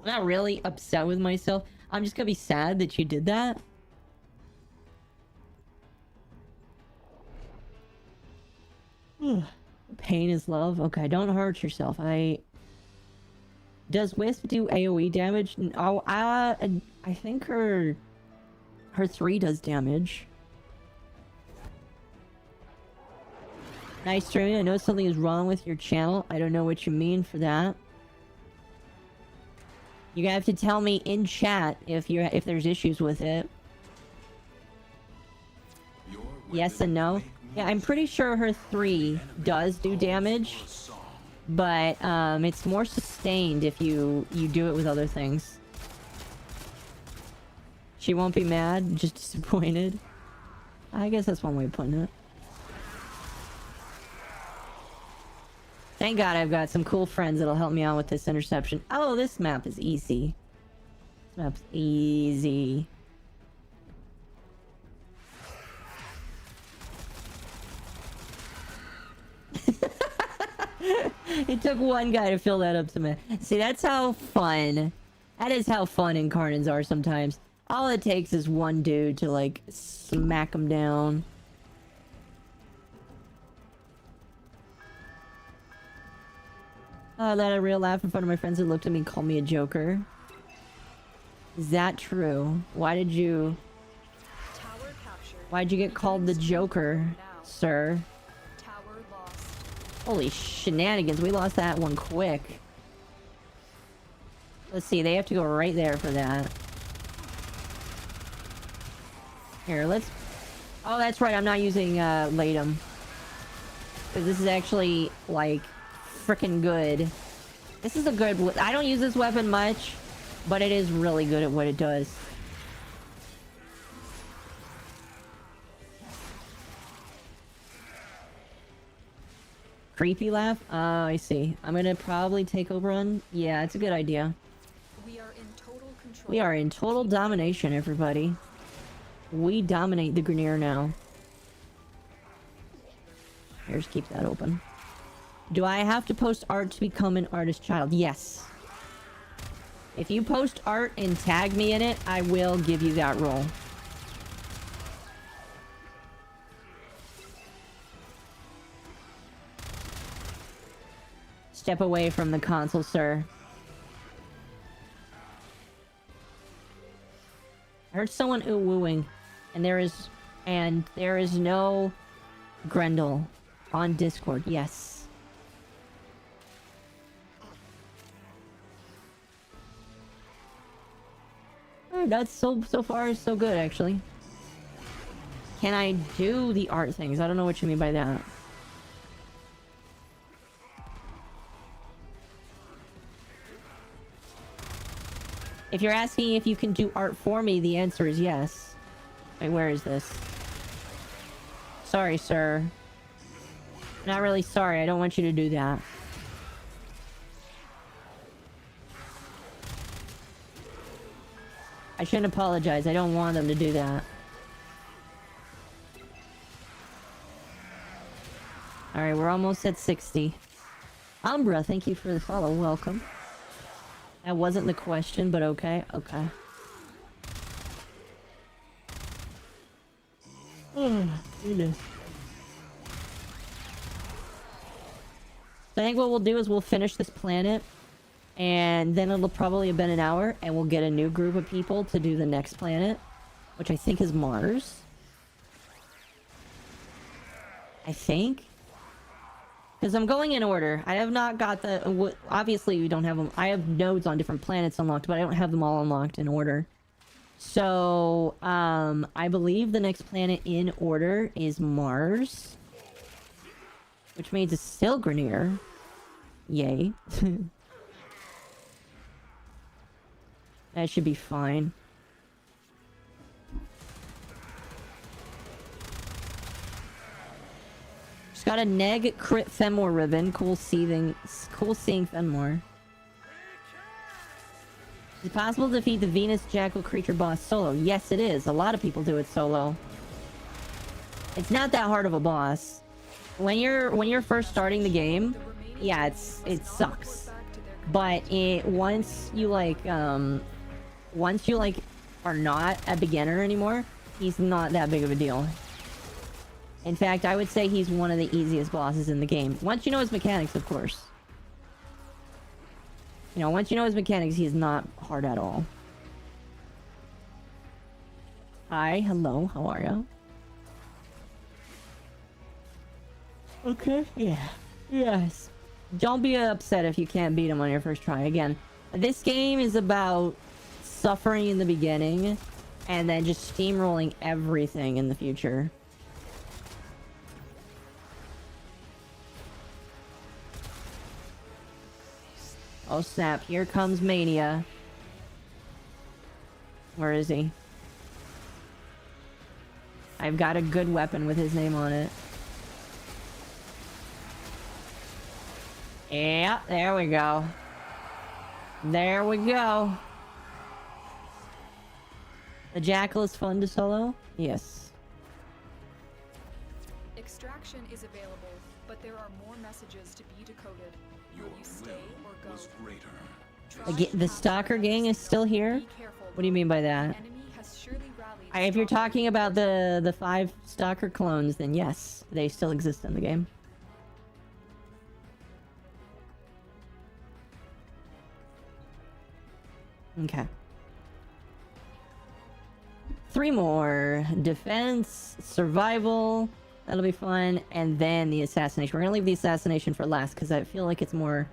I'm not really upset with myself. I'm just going to be sad that you did that. Pain is love. Okay, don't hurt yourself. Does Wisp do AoE damage? Oh, I think her 3 does damage. Nice streaming. I know something is wrong with your channel. I don't know what you mean for that. You have to tell me in chat if there's issues with it. Yes and no. Yeah, I'm pretty sure her 3 does do damage, but it's more sustained if you do it with other things. She won't be mad, just disappointed. I guess that's one way of putting it. Thank God I've got some cool friends that'll help me out with this interception. Oh, this map is easy. This map's easy. It took one guy to fill that up to me. See, that's how fun. That is how fun Incarnants are sometimes. All it takes is one dude to, like, smack him down. I let a real laugh in front of my friends who looked at me and called me a joker. Is that true? Why'd you get called the Joker, sir? Holy shenanigans, we lost that one quick. Let's see, they have to go right there for that. Here, let's... Oh, that's right, I'm not using, Latum. Because this is actually, like, freaking good. This is a good... I don't use this weapon much, but it is really good at what it does. Creepy laugh? Oh, I see. I'm gonna probably take overrun. Yeah, it's a good idea. We are in total control. We are in total domination, everybody. We dominate the Grenier now. Here's keep that open. Do I have to post art to become an artist child? Yes. If you post art and tag me in it, I will give you that role. Step away from the console, sir. I heard someone ooh-wooing, and there is no Grendel on Discord. Yes. Oh, that's so far so good, actually. Can I do the art things? I don't know what you mean by that. If you're asking if you can do art for me, the answer is yes. Wait, where is this? Sorry, sir. Not really sorry, I don't want you to do that. I shouldn't apologize, I don't want them to do that. Alright, we're almost at 60. Umbra, thank you for the follow, welcome. That wasn't the question, but okay, okay. Oh, goodness. So I think what we'll do is we'll finish this planet, and then it'll probably have been an hour, and we'll get a new group of people to do the next planet, which I think is Mars. I think? Because I'm going in order. I have not got the... Obviously, we don't have them. I have nodes on different planets unlocked, but I don't have them all unlocked in order. So, I believe the next planet in order is Mars. Which means it's still Grenier. Yay. That should be fine. Just got a neg crit Fenmore ribbon. Cool seeing Fenmore. Is it possible to defeat the Venus Jackal creature boss solo? Yes, it is. A lot of people do it solo. It's not that hard of a boss. When you're first starting the game, yeah, it sucks. But once you are not a beginner anymore, he's not that big of a deal. In fact, I would say he's one of the easiest bosses in the game. Once you know his mechanics, of course. You know, once you know his mechanics, he's not hard at all. Hi, hello, how are you? Okay, yeah. Yes. Don't be upset if you can't beat him on your first try. Again, this game is about suffering in the beginning and then just steamrolling everything in the future. Oh snap, here comes Mania. Where is he? I've got a good weapon with his name on it. Yeah, there we go. There we go. The Jackal is fun to solo? Yes. Extraction is available, but there are more messages to be decoded. Your Will you stay will or go? was greater. The Stalker gang is still here? Be careful. What do you mean by The that? enemy has surely rallied If you're strongly. talking about the 5 Stalker clones, then yes, they still exist in the game. Okay. 3 more. Defense, survival, that'll be fun, and then the assassination. We're gonna leave the assassination for last, because I feel like it's more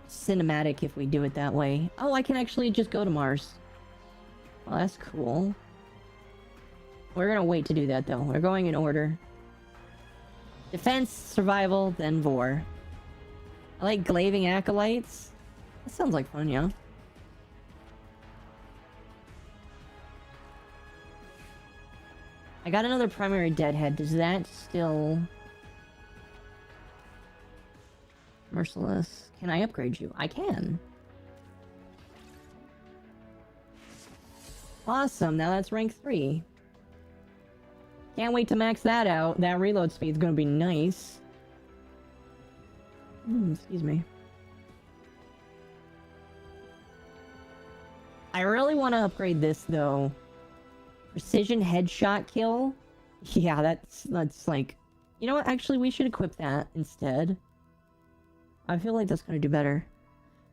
cinematic if we do it that way. Oh, I can actually just go to Mars. Well, that's cool. We're gonna wait to do that, though. We're going in order. Defense, survival, then vor. I like glaving acolytes. That sounds like fun, yeah. I got another primary deadhead. Does that still... Merciless. Can I upgrade you? I can. Awesome. Now that's rank 3. Can't wait to max that out. That reload speed's gonna be nice. Excuse me. I really want to upgrade this, though. Precision headshot kill? Yeah, that's like... You know what? Actually, we should equip that instead. I feel like that's gonna do better.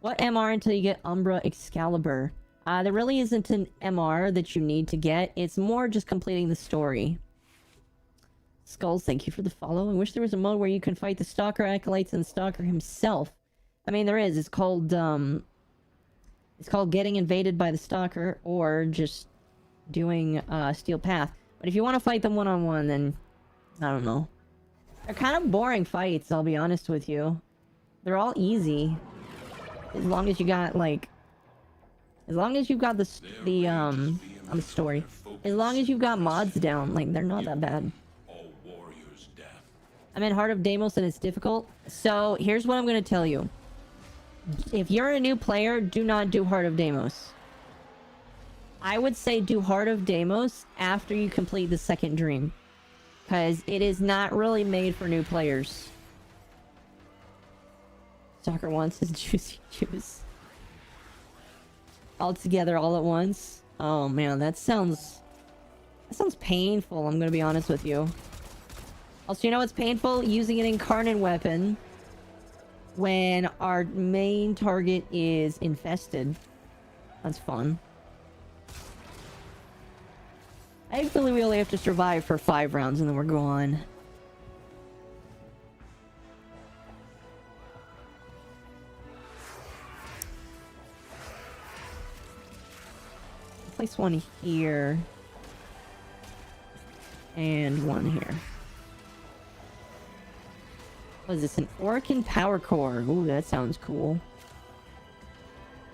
What MR until you get Umbra Excalibur? There really isn't an MR that you need to get. It's more just completing the story. Skulls, thank you for the follow. I wish there was a mode where you can fight the Stalker Acolytes and the Stalker himself. I mean, there is. It's called Getting Invaded by the Stalker, or just doing Steel Path. But if you want to fight them one-on-one, then... I don't know. They're kind of boring fights, I'll be honest with you. They're all easy. As long as you got, like... As long as you've got the story. As long as you've got mods down, like, they're not that bad. I'm in Heart of Deimos and it's difficult. So, here's what I'm going to tell you. If you're a new player, do not do Heart of Deimos. I would say do Heart of Deimos after you complete the second dream. Because it is not really made for new players. Stalker wants his juicy juice. All together, all at once. Oh man, that sounds painful, I'm gonna be honest with you. Also, you know what's painful? Using an incarnate weapon when our main target is infested. That's fun. Thankfully, we only have to survive for 5 rounds and then we're gone. Place one here. And one here. What is this? An Orkin Power Core. Ooh, that sounds cool.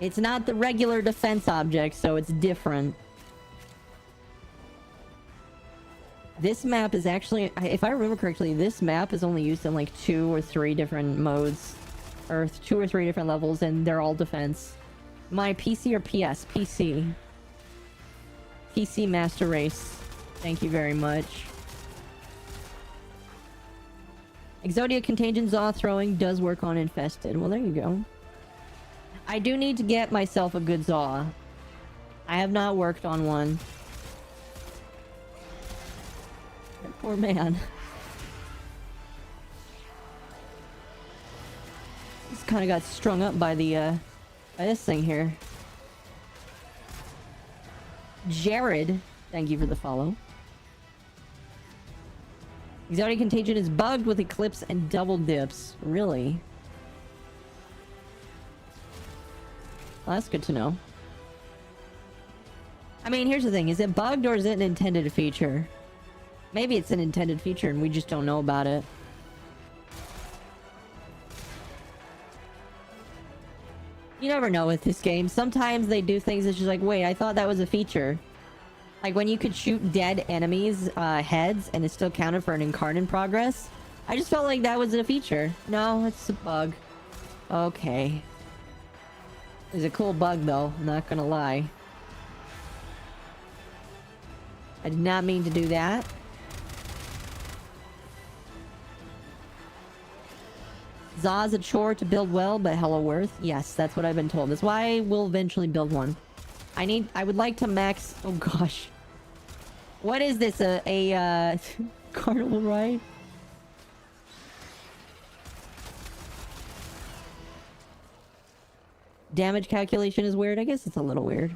It's not the regular defense object, so it's different. This map is actually, if I remember correctly, this map is only used in like 2 or 3 different modes. Or 2 or 3 different levels, and they're all defense. My PC or PS? PC. PC Master Race. Thank you very much. Exodia Contagion Zaw throwing does work on infested. Well, there you go. I do need to get myself a good Zaw. I have not worked on one. That poor man. Just kind of got strung up by the, by this thing here. Jared, thank you for the follow. Exotic Contagion is bugged with Eclipse and double dips. Really? Well, that's good to know. I mean, here's the thing. Is it bugged or is it an intended feature? Maybe it's an intended feature and we just don't know about it. You never know with this game. Sometimes they do things that's just like, wait, I thought that was a feature. Like when you could shoot dead enemies' heads and it still counted for an incarnate progress. I just felt like that was a feature. No, it's a bug. Okay. It's a cool bug though, I'm not gonna lie. I did not mean to do that. Zaw's a chore to build well, but hella worth. Yes, that's what I've been told. That's why we'll eventually build one. I would like to max... Oh gosh. What is this? A carnival ride? Damage calculation is weird. I guess it's a little weird.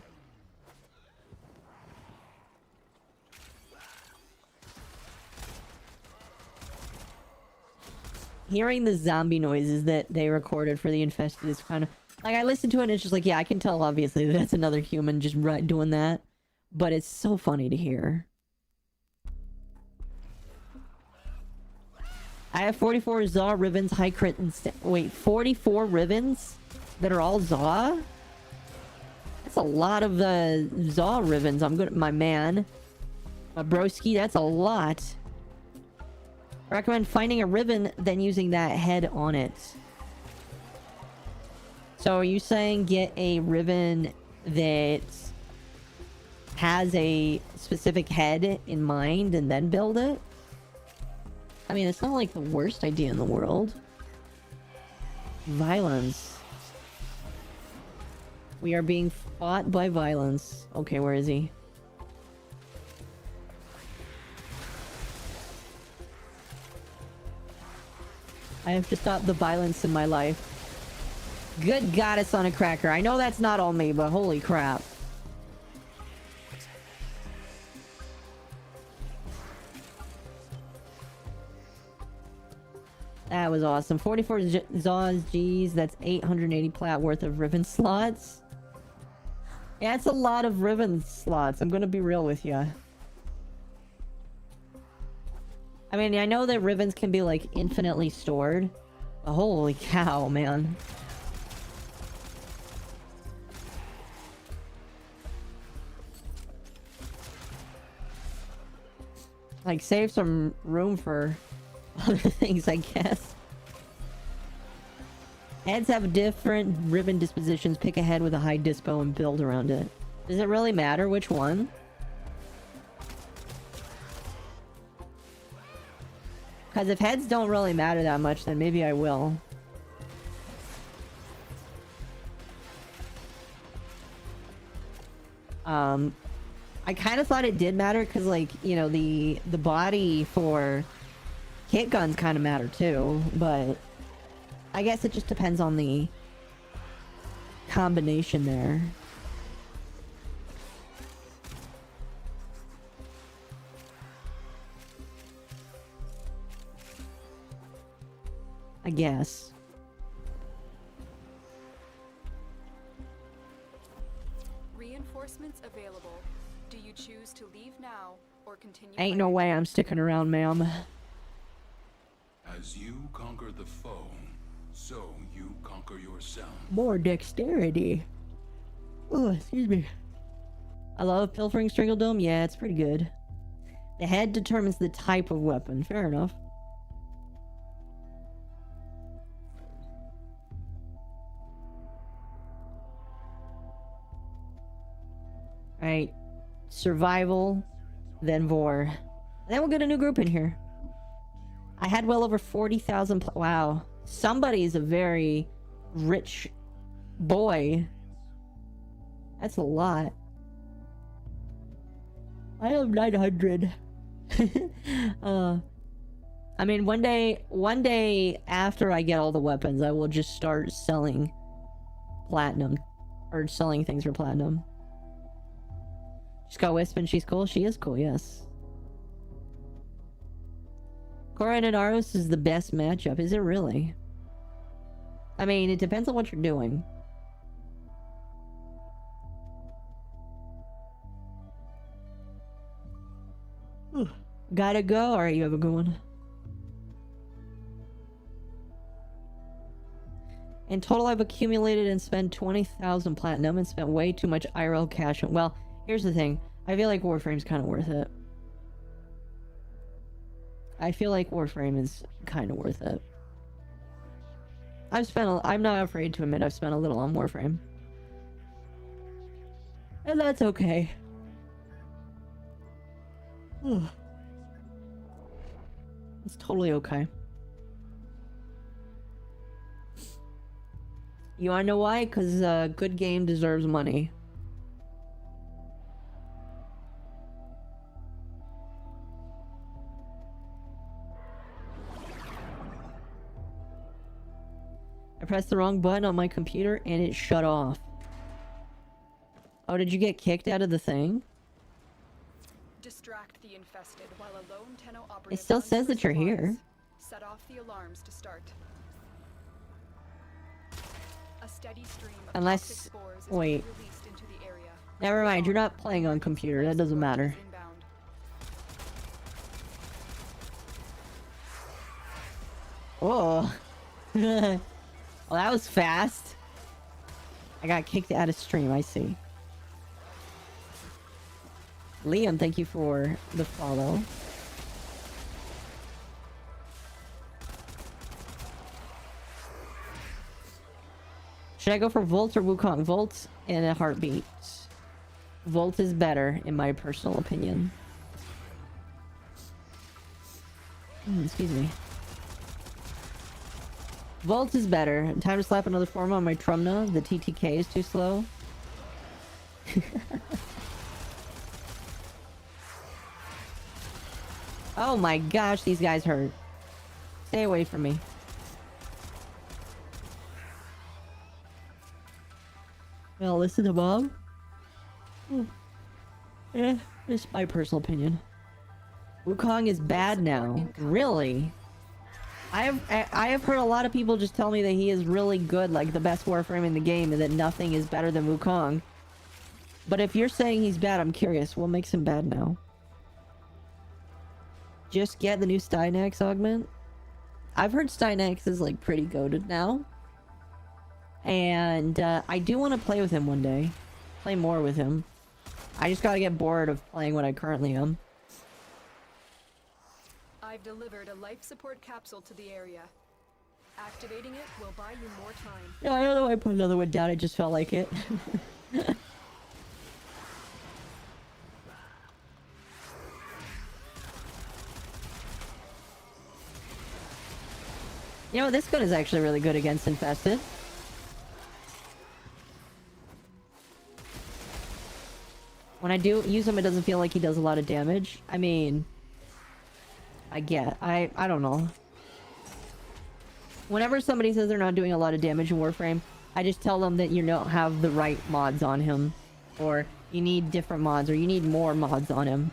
hearing the zombie noises that they recorded for the infested is kind of like, I listened to it and it's just like, yeah, I can tell obviously that that's another human just doing that, but it's so funny to hear. I have 44 Zaw ribbons, high crit, and wait, 44 ribbons that are all Zaw? That's a lot of the Zaw ribbons. I'm good, my man. My broski, that's a lot. I recommend finding a ribbon, then using that head on it. So are you saying get a ribbon that has a specific head in mind and then build it? I mean, it's not like the worst idea in the world. Violence. We are being fought by violence. Okay, where is he? I have to stop the violence in my life. Good goddess on a cracker. I know that's not all me, but holy crap. That was awesome. 44 Zaws, G's. That's 880 plat worth of ribbon slots. Yeah, that's a lot of ribbon slots. I'm gonna be real with you. I mean, I know that ribbons can be, like, infinitely stored. But holy cow, man. Like, save some room for other things, I guess. Heads have different ribbon dispositions. Pick a head with a high dispo and build around it. Does it really matter which one? Because if heads don't really matter that much, then maybe I will. I kind of thought it did matter because, like, you know, the body for hit guns kind of matter too, but I guess it just depends on the combination there. I guess. Reinforcements available. Do you choose to leave now or continue? Ain't no way I'm sticking around, ma'am. As you conquer the foe, so you conquer yourself. More dexterity. Oh, excuse me. I love pilfering Strangle Dome. Yeah, it's pretty good. The head determines the type of weapon. Fair enough. Alright. Survival, then Vor. Then we'll get a new group in here. I had well over 40,000. Wow. Somebody's a very rich boy. That's a lot. I have 900. I mean, one day after I get all the weapons, I will just start selling platinum. Or selling things for platinum. She's got Wisp and she's cool. She is cool, yes. Cora and Aros is the best matchup. Is it really? I mean, it depends on what you're doing. Gotta go? Alright, you have a good one. In total, I've accumulated and spent 20,000 platinum and spent way too much IRL cash. Well, here's the thing. I feel like Warframe's kind of worth it. I feel like Warframe is kind of worth it. I'm not afraid to admit I've spent a little on Warframe. And that's okay. It's totally okay. You wanna know why? Because a good game deserves money. I pressed the wrong button on my computer and it shut off. Oh, did you get kicked out of the thing? Distract the infested while a lone Tenno operative It still hunts says for that you're here. supplies. Set off the alarms to start. A steady stream of Unless- toxic spores is wait. being released into the area. Never mind, you're not playing on computer. That doesn't matter. Inbound. Oh. Well, that was fast. I got kicked out of stream, I see. Liam, thank you for the follow. Should I go for Volt or Wukong? Volt in a heartbeat. Volt is better, in my personal opinion. Excuse me. Volt is better. Time to slap another form on my Trumna. The TTK is too slow. Oh my gosh, these guys hurt. Stay away from me. Well, listen to Mom. Yeah, it's my personal opinion. Wukong is bad now. Really? I have heard a lot of people just tell me that he is really good, like the best Warframe in the game, and that nothing is better than Wukong. But if you're saying he's bad, I'm curious. What makes him bad now? Just get the new Stynax augment? I've heard Stynax is like pretty goated now. And I do want to play with him one day. Play more with him. I just gotta get bored of playing what I currently am. I've delivered a life support capsule to the area. Activating it will buy you more time. Yeah, I don't know why I put another one down. I just felt like it. You know, this gun is actually really good against Infested. When I do use him, it doesn't feel like he does a lot of damage. I mean, I don't know. Whenever somebody says they're not doing a lot of damage in Warframe, I just tell them that you don't have the right mods on him. Or you need different mods, or you need more mods on him.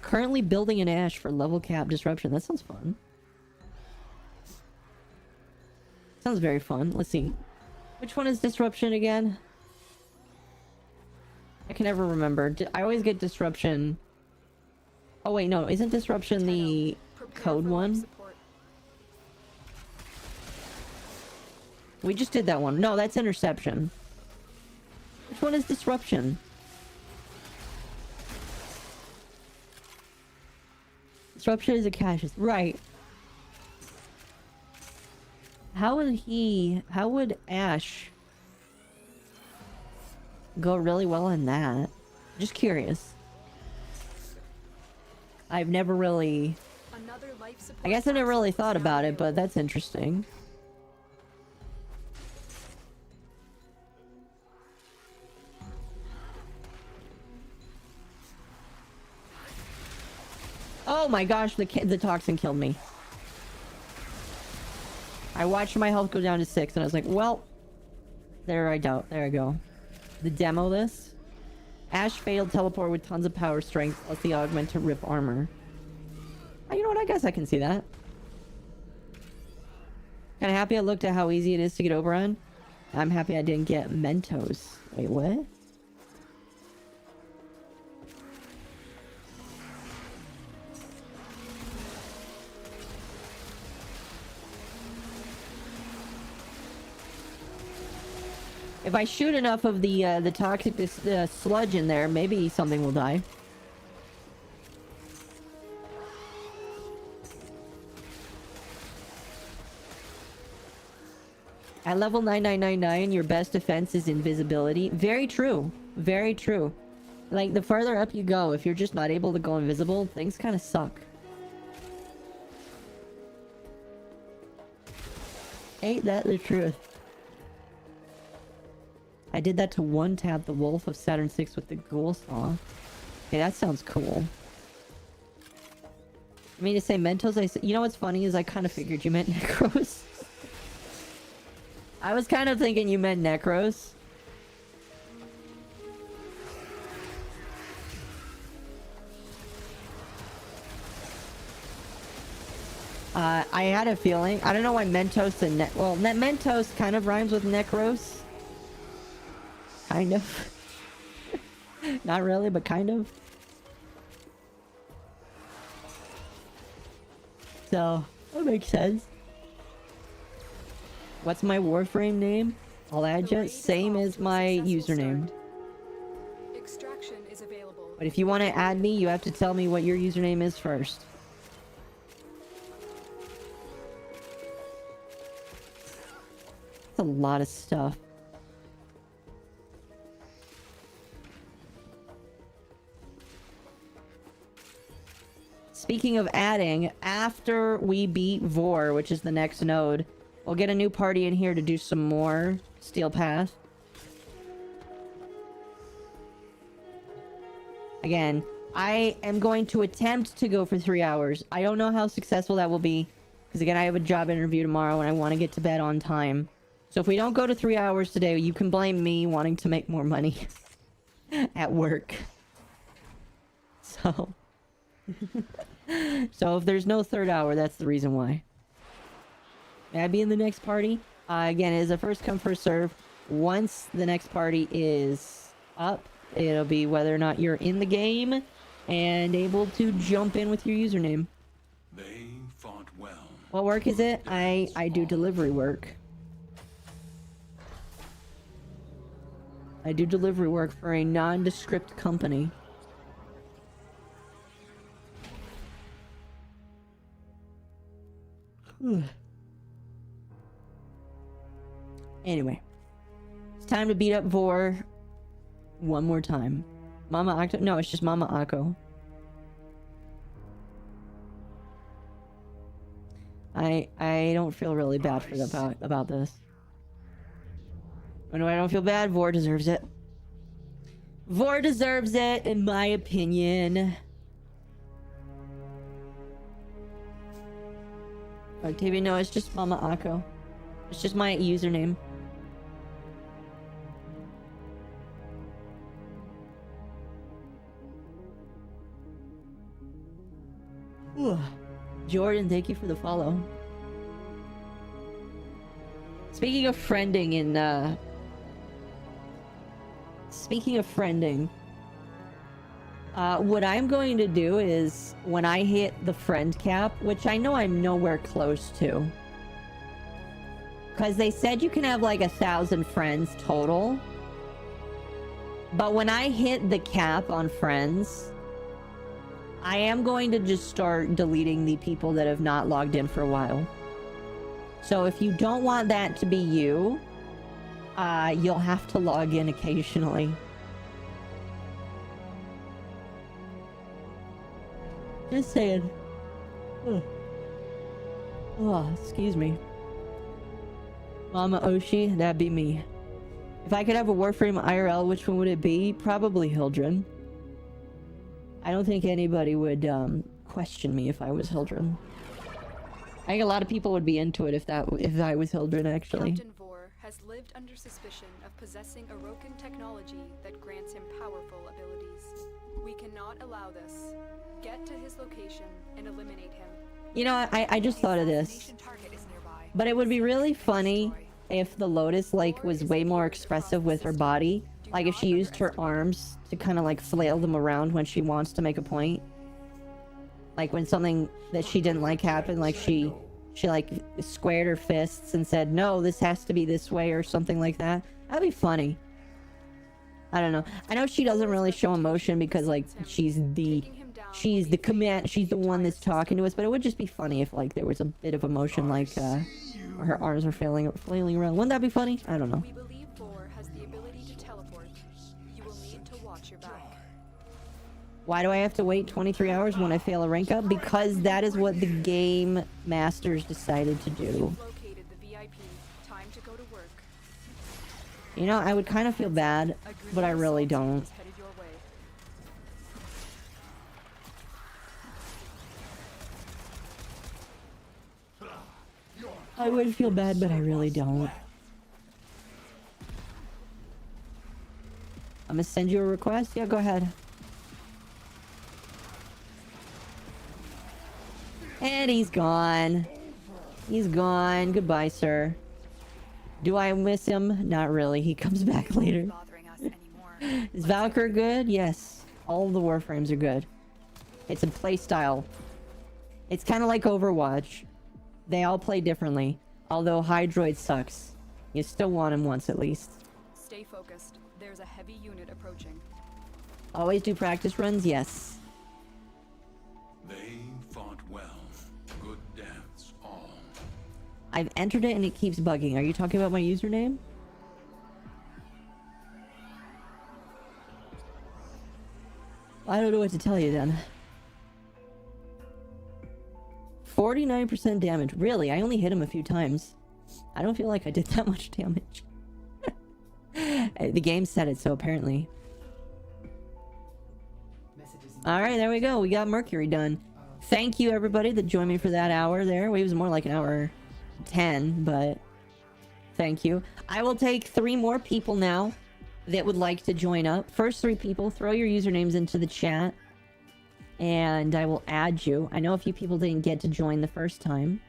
Currently building an Ash for level cap disruption. That sounds fun. Sounds very fun. Let's see. Which one is disruption again? I can never remember. I always get disruption. Oh wait, no. Isn't disruption the code one? We just did that one. No, that's interception. Which one is disruption? Disruption is a caches. Right. How would Ash go really well in that? Just curious. I've never really... I guess I never really thought about it, but that's interesting. Oh my gosh, the toxin killed me. I watched my health go down to 6 and I was like, well, there I go. The demo this. Ash failed teleport with tons of power strength plus the augment to rip armor. Oh, you know what? I guess I can see that. Kinda happy I looked at how easy it is to get over on. I'm happy I didn't get Mentos. Wait, what? If I shoot enough of the toxic sludge in there, maybe something will die. At level 9999, your best defense is invisibility. Very true. Very true. Like, the farther up you go, if you're just not able to go invisible, things kind of suck. Ain't that the truth? I did that to one-tap the Wolf of Saturn 6 with the Ghoul Saw. Okay, that sounds cool. I mean, to say Mentos, you know what's funny is I kind of figured you meant Necros. I was kind of thinking you meant Necros. I had a feeling. I don't know why Mentos and well, Mentos kind of rhymes with Necros. Kind of. Not really, but kind of. So, that makes sense. What's my Warframe name? I'll add you. Same as my username. Extraction is available. But if you want to add me, you have to tell me what your username is first. That's a lot of stuff. Speaking of adding, after we beat Vor, which is the next node, we'll get a new party in here to do some more Steel Path. Again, I am going to attempt to go for 3 hours. I don't know how successful that will be. Because again, I have a job interview tomorrow and I want to get to bed on time. So if we don't go to 3 hours today, you can blame me wanting to make more money at work. So... So if there's no third hour, that's the reason why. May I be in the next party? Again, it is a first come first serve. Once the next party is up, it'll be whether or not you're in the game and able to jump in with your username. They fought well. What work is it? I do delivery work. I do delivery work for a nondescript company. Anyway, it's time to beat up Vor one more time. MommaOcco? No, it's just MommaOcco. I don't feel really bad for about this. When I don't feel bad, Vor deserves it. Vor deserves it, in my opinion. Octavia, no, it's just MommaOcco. It's just my username. Jordan, thank you for the follow. Speaking of friending in, Speaking of friending, what I'm going to do is, when I hit the friend cap, which I know I'm nowhere close to, because they said you can have like 1,000 friends total, but when I hit the cap on friends, I am going to just start deleting the people that have not logged in for a while. So if you don't want that to be you, you'll have to log in occasionally. Just saying. Oh, excuse me. Mama Oshi, that'd be me. If I could have a Warframe IRL, which one would it be? Probably Hildren. I don't think anybody would question me if I was Hildren. I think a lot of people would be into it if I was Hildren, actually. Captain Vor has lived under suspicion of possessing Orokin technology that grants him powerful abilities. We cannot allow this. Get to his location and eliminate him. You know, I just thought of this. But it would be really funny if the Lotus, like, was way more expressive with her body. Like, if she used her arms to kind of, like, flail them around when she wants to make a point. Like, when something that she didn't like happened, like, she like, squared her fists and said, no, this has to be this way, or something like that. That'd be funny. I don't know. I know she doesn't really show emotion because, like, she's the command, she's the one that's talking to us, but it would just be funny if, like, there was a bit of emotion, like, her arms are flailing around. Wouldn't that be funny? I don't know. We believe Vor has the ability to teleport. You will need to watch your back. Why do I have to wait 23 hours when I fail a rank up? Because that is what the game masters decided to do. Located the VIP. Time to go to work. You know, I would kind of feel bad, but I really don't. Headed your way. I would feel bad, but I really don't. I'm gonna send you a request. Yeah, go ahead. And he's gone. He's gone. Goodbye, sir. Do I miss him? Not really. He comes back later. Bothering us anymore. Is Valkyr good? Yes. All of the Warframes are good. It's a playstyle. It's kind of like Overwatch. They all play differently. Although Hydroid sucks. You still want him once at least. Stay focused. There's a heavy unit approaching. Always do practice runs? Yes. They fought well. Good dance, all. I've entered it and it keeps bugging. Are you talking about my username? I don't know what to tell you then. 49% damage. Really? I only hit him a few times. I don't feel like I did that much damage. The game said it, so apparently. Alright, there we go. We got Mercury done. Thank you, everybody, that joined me for that hour there. Well, it was more like an hour 10, but thank you. I will take 3 more people now that would like to join up. First 3 people, throw your usernames into the chat, and I will add you. I know a few people didn't get to join the first time.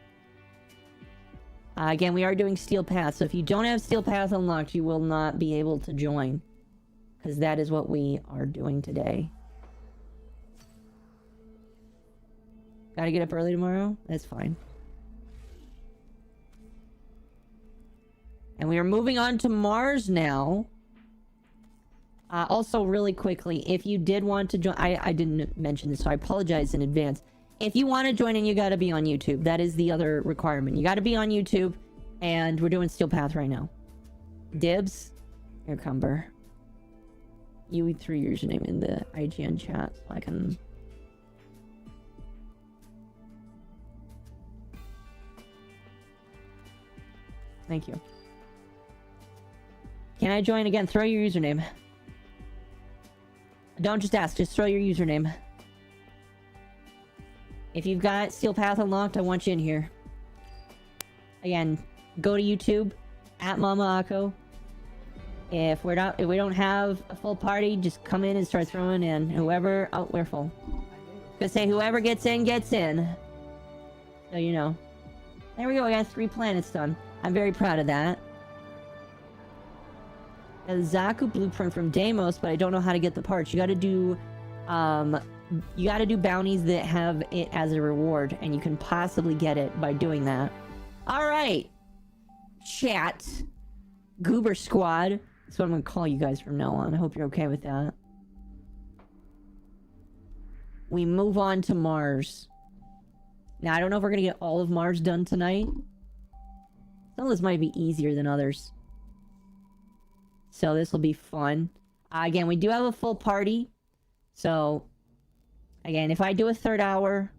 Again, we are doing Steel Path, so if you don't have Steel Path unlocked, you will not be able to join. Because that is what we are doing today. Gotta get up early tomorrow? That's fine. And we are moving on to Mars now. Also, really quickly, if you did want to join... I didn't mention this, so I apologize in advance. If you want to join in, you gotta be on YouTube. That is the other requirement. You gotta be on YouTube, and we're doing Steel Path right now. Dibs? Here, Cumber. You threw your username in the IGN chat, so I can... Thank you. Can I join again? Throw your username. Don't just ask, just throw your username. If you've got Steel Path unlocked, I want you in here. Again, go to YouTube, at MommaOcco. If we don't have a full party, just come in and start throwing in. Whoever... Oh, we're full. Gonna say whoever gets in, gets in. So you know. There we go, I got 3 planets done. I'm very proud of that. A Zaku blueprint from Deimos, but I don't know how to get the parts. You gotta do bounties that have it as a reward, and you can possibly get it by doing that. Alright! Chat. Goober Squad. That's what I'm gonna call you guys from now on. I hope you're okay with that. We move on to Mars. Now, I don't know if we're gonna get all of Mars done tonight. Some of this might be easier than others. So this will be fun. Again, we do have a full party. So, again, if I do a 3rd hour,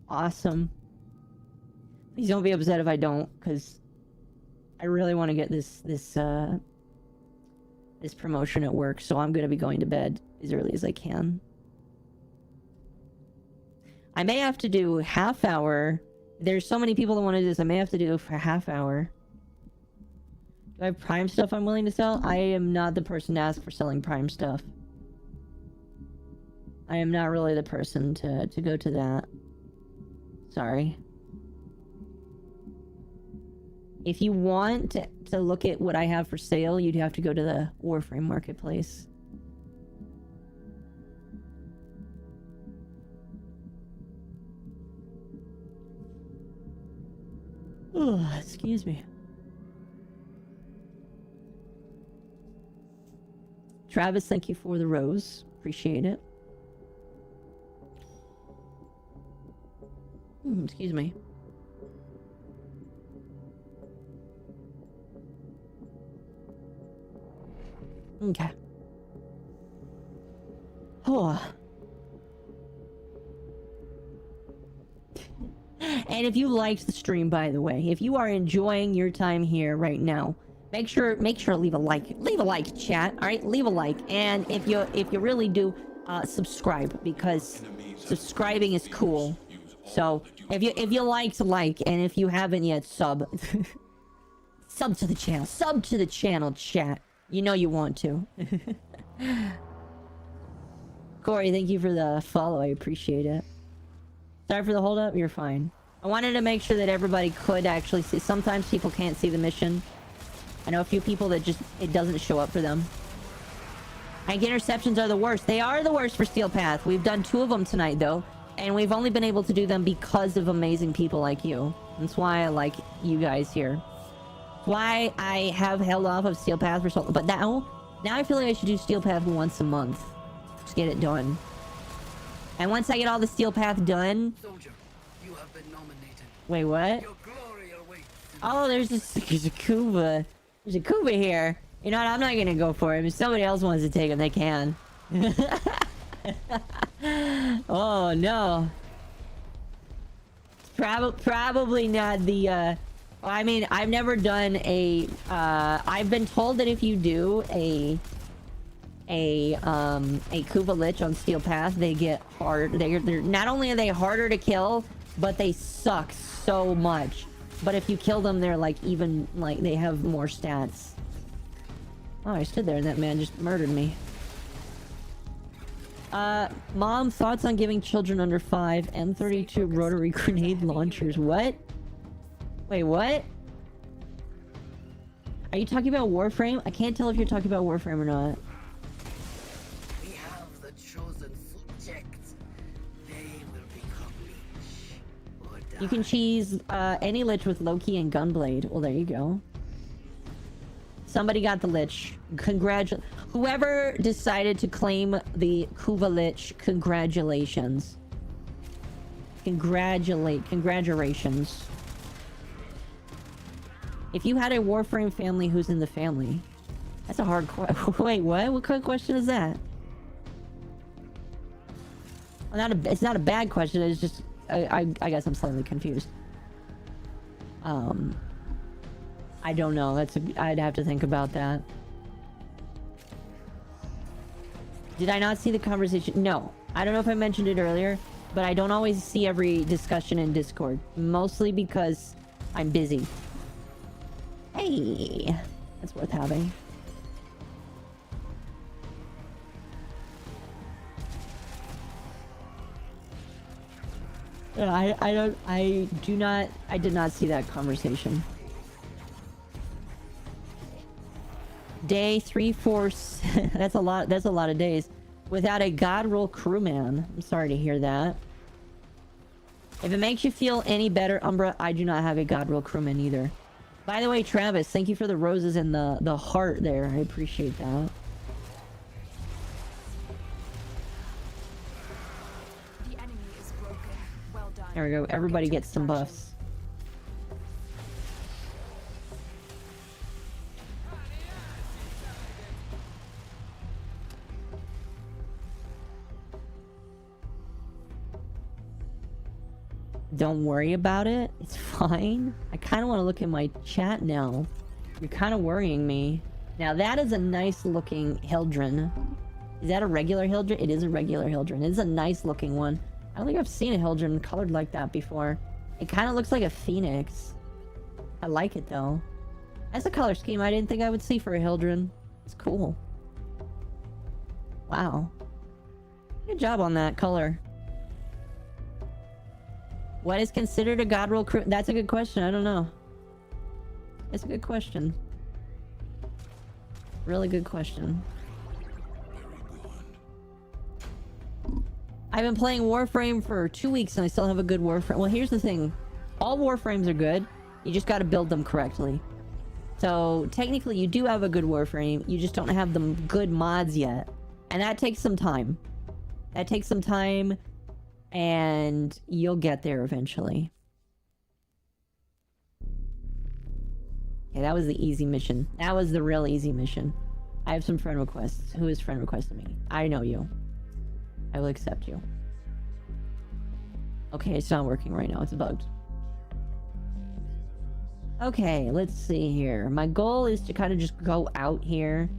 awesome. Please don't be upset if I don't, because I really want to get this promotion at work. So I'm going to be going to bed as early as I can. I may have to do half hour. There's so many people that want to do this. I may have to do it for half hour. Do I have Prime stuff I'm willing to sell? I am not the person to ask for selling Prime stuff. I am not really the person to go to that. Sorry. If you want to look at what I have for sale, you'd have to go to the Warframe marketplace. Oh, excuse me. Travis, thank you for the rose. Appreciate it. Excuse me. Okay. Oh. And if you liked the stream, by the way, if you are enjoying your time here right now, make sure to leave a like. Leave a like, chat. All right, leave a like. And if you really do, subscribe, because subscribing is cool. So if you like, and if you haven't yet, sub to the channel. Sub to the channel, chat. You know you want to. Corey, thank you for the follow. I appreciate it. Sorry for the hold up. You're fine. I wanted to make sure that everybody could actually see. Sometimes people can't see the mission. I know a few people that just, it doesn't show up for them. Tank interceptions are the worst. They are the worst for Steel Path. We've done 2 of them tonight, though. And we've only been able to do them because of amazing people like you. That's why I like you guys here. That's why I have held off of Steel Path for so long. But now I feel like I should do Steel Path once a month. Just get it done. And once I get all the Steel Path done... Soldier, you have been nominated. Wait, what? Your glory awaits. Oh, there's a Kuba. There's a Kuba here. You know what? I'm not gonna go for him. If somebody else wants to take him, they can. Oh, no. Probably not the, I mean, I've never done a, I've been told that if you do a Kuba Lich on Steel Path, they get hard. They're not only are they harder to kill, but they suck so much. But if you kill them, they're like even, like, they have more stats. Oh, I stood there and that man just murdered me. Mom, thoughts on giving children under 5 M32 rotary grenade launchers? What? Wait, what? Are you talking about Warframe? I can't tell if you're talking about Warframe or not. We have the chosen subjects. They will become leech or die. You can cheese any Lich with Loki and Gunblade. Well, there you go. Somebody got the Lich. Whoever decided to claim the Kuva Lich, congratulations. Congratulations. If you had a Warframe family, who's in the family? That's a hard question. Wait, what? What kind of question is that? Well, it's not a bad question. It's just... I guess I'm slightly confused. I don't know. I'd have to think about that. Did I not see the conversation? No. I don't know if I mentioned it earlier, but I don't always see every discussion in Discord. Mostly because I'm busy. Hey! That's worth having. I did not see that conversation. Day 3-4. That's a lot of days without a god roll crewman. I'm sorry to hear that. If it makes you feel any better, Umbra, I do not have a god roll crewman either. By the way, Travis, thank you for the roses and the heart there. I appreciate that. The enemy is broken. Well done. There we go. Everybody Welcome to gets some extraction. buffs. Don't worry about it. It's fine. I kind of want to look at my chat now. You're kind of worrying me. Now that is a nice looking Hildren. Is that a regular Hildren? It is a regular Hildren. It's a nice looking one. I don't think I've seen a Hildren colored like that before. It kind of looks like a phoenix. I like it though. That's a color scheme I didn't think I would see for a Hildren. It's cool. Wow. Good job on that color. What is considered a god roll crew? That's a good question. I don't know. It's a good question. Really good question. I've been playing Warframe for 2 weeks and I still have a good Warframe. Well, here's the thing. All Warframes are good. You just gotta build them correctly. So, technically you do have a good Warframe. You just don't have the good mods yet. And that takes some time. That takes some time. And you'll get there eventually. Okay, that was the easy mission. That was the real easy mission. I have some friend requests. Who is friend requesting me? I know you. I will accept you. Okay, it's not working right now. It's bugged. Okay, let's see here. My goal is to kind of just go out here.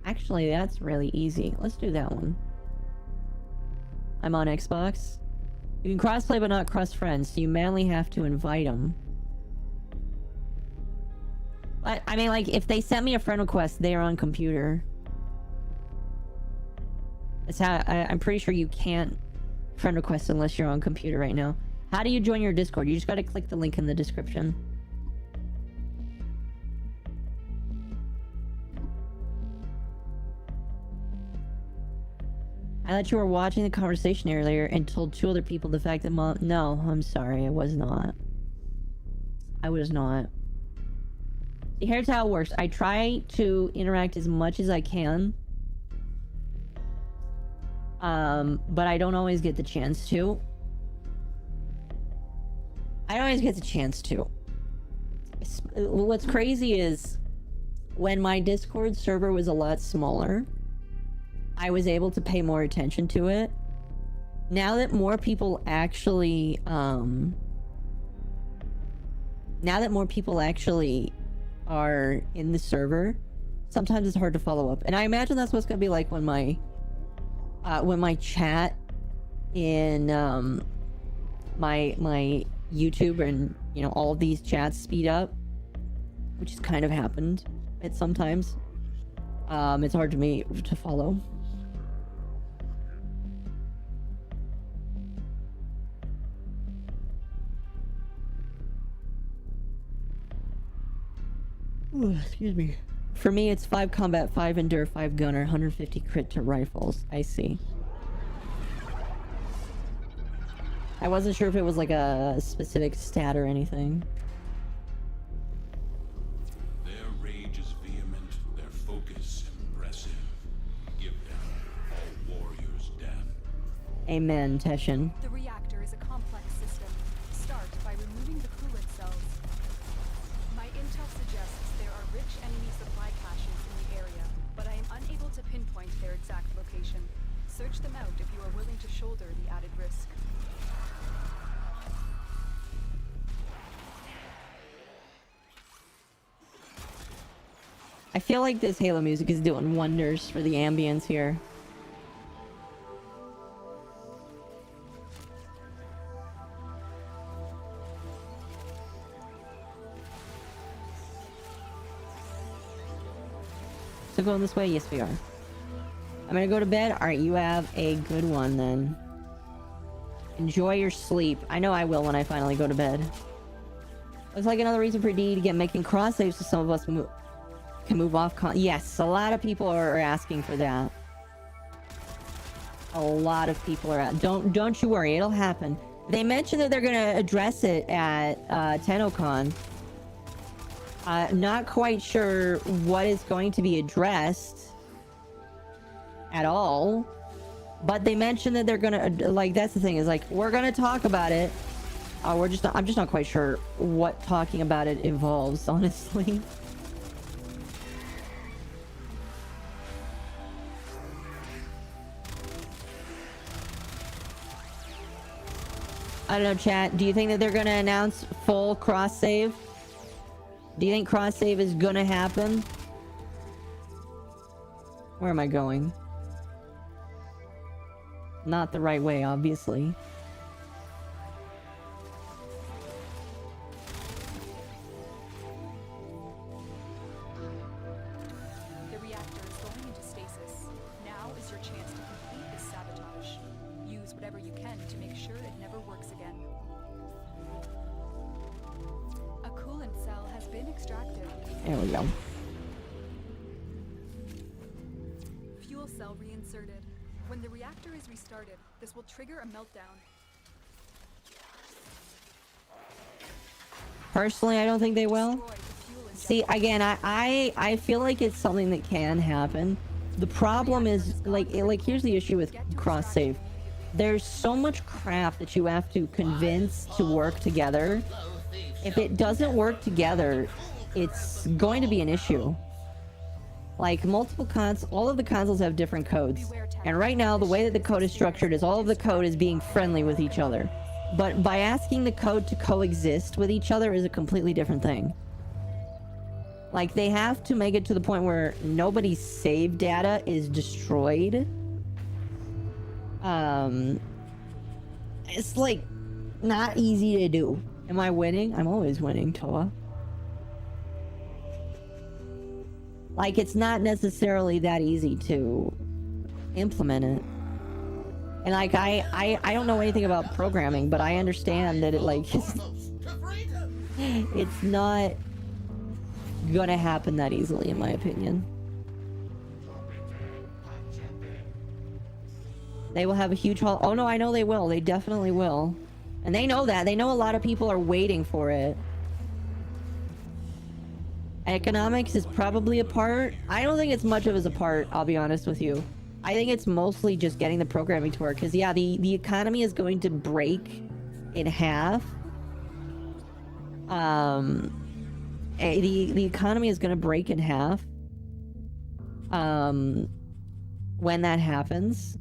Actually, that's really easy. Let's do that one. I'm on Xbox. You can crossplay but not cross friends, so you manually have to invite them. But, I mean, like, if they send me a friend request, they are on computer. It's how I'm pretty sure you can't friend request unless you're on computer right now. How do you join your Discord? You just gotta click the link in the description. I thought you were watching the conversation earlier and told 2 other people the fact that Mom... No, I'm sorry, I was not. I was not. Here's how it works. I try to interact as much as I can. But I don't always get the chance to. I don't always get the chance to. What's crazy is when my Discord server was a lot smaller, I was able to pay more attention to it. Now that more people actually, are in the server, sometimes it's hard to follow up. And I imagine that's what's gonna be like when my chat in, my YouTube and, you know, all of these chats speed up, which has kind of happened at sometimes. It's hard to me to follow. Ooh, excuse me. For me, it's 5 combat, 5 endure, 5 gunner, 150 crit to rifles. I see. I wasn't sure if it was like a specific stat or anything. Their rage is vehement, their focus impressive. Give them all warriors death. Amen, Teshin. The reactor is a complex system. Start by removing the coolant cells. My intel suggests there are rich enemy supply caches in the area, but I am unable to pinpoint their exact location. Search them out if you are willing to shoulder the added risk. I feel like this Halo music is doing wonders for the ambience here. So going this way? Yes, we are. I'm gonna go to bed. Alright, you have a good one then. Enjoy your sleep. I know I will when I finally go to bed. Looks like another reason for D to get making cross saves so some of us can move off yes, a lot of people are asking for that. A lot of people are don't you worry, it'll happen. They mentioned that they're gonna address it at TennoCon. Not quite sure what is going to be addressed at all, but they mentioned that they're gonna like, that's the thing, is like, we're gonna talk about it. I'm just not quite sure what talking about it involves, honestly. I don't know, chat. Do you think that they're gonna announce full cross save? Do you think cross save is gonna happen? Where am I going? Not the right way, obviously. The reactor is going into stasis. Now is your chance to complete this sabotage. Use whatever you can to make sure it never works again. A coolant cell has been extracted. There we go. Fuel cell reinserted. When the reactor is restarted, this will trigger a meltdown. Personally, I don't think they will. Destroy the fuel injector. See, again, I feel like it's something that can happen. The problem is, like here's the issue with cross save. There's so much crap that you have to convince to work together. If it doesn't work together, it's going to be an issue. Like, multiple all of the consoles have different codes. And right now, the way that the code is structured is all of the code is being friendly with each other. But by asking the code to coexist with each other is a completely different thing. Like, they have to make it to the point where nobody's save data is destroyed. It's, like, not easy to do. Am I winning? I'm always winning, Toa. Like, it's not necessarily that easy to implement it. And like I don't know anything about programming, but I understand that it like it's not gonna happen that easily, in my opinion. They will have a huge haul. Oh no, I know they will. They definitely will. And they know that. They know a lot of people are waiting for it. Economics is probably a part. I don't think it's much of as a part, I'll be honest with you. I think it's mostly just getting the programming to work. Because yeah, the economy is going to break in half. The economy is going to break in half. When that happens.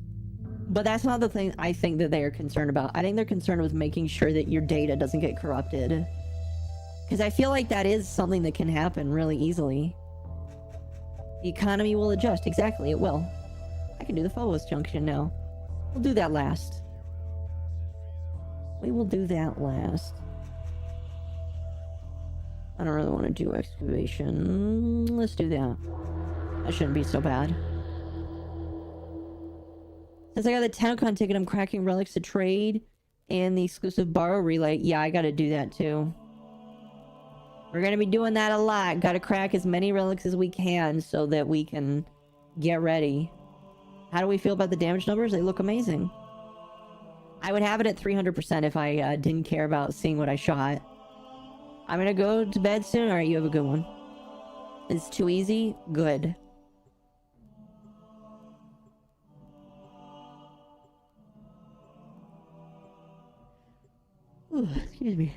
But that's not the thing I think that they are concerned about. I think they're concerned with making sure that your data doesn't get corrupted. Because I feel like that is something that can happen really easily. The economy will adjust. Exactly, it will. I can do the Phobos Junction now. We'll do that last. We will do that last. I don't really want to do excavation. Let's do that. That shouldn't be so bad. Since I got the TennoCon ticket, I'm cracking relics to trade and the exclusive borrow relay. Yeah, I gotta do that too. We're gonna be doing that a lot. Gotta crack as many relics as we can so that we can get ready. How do we feel about the damage numbers? They look amazing. I would have it at 300% if I didn't care about seeing what I shot. I'm gonna go to bed soon. Alright, you have a good one. It's too easy? Good. Ooh, excuse me.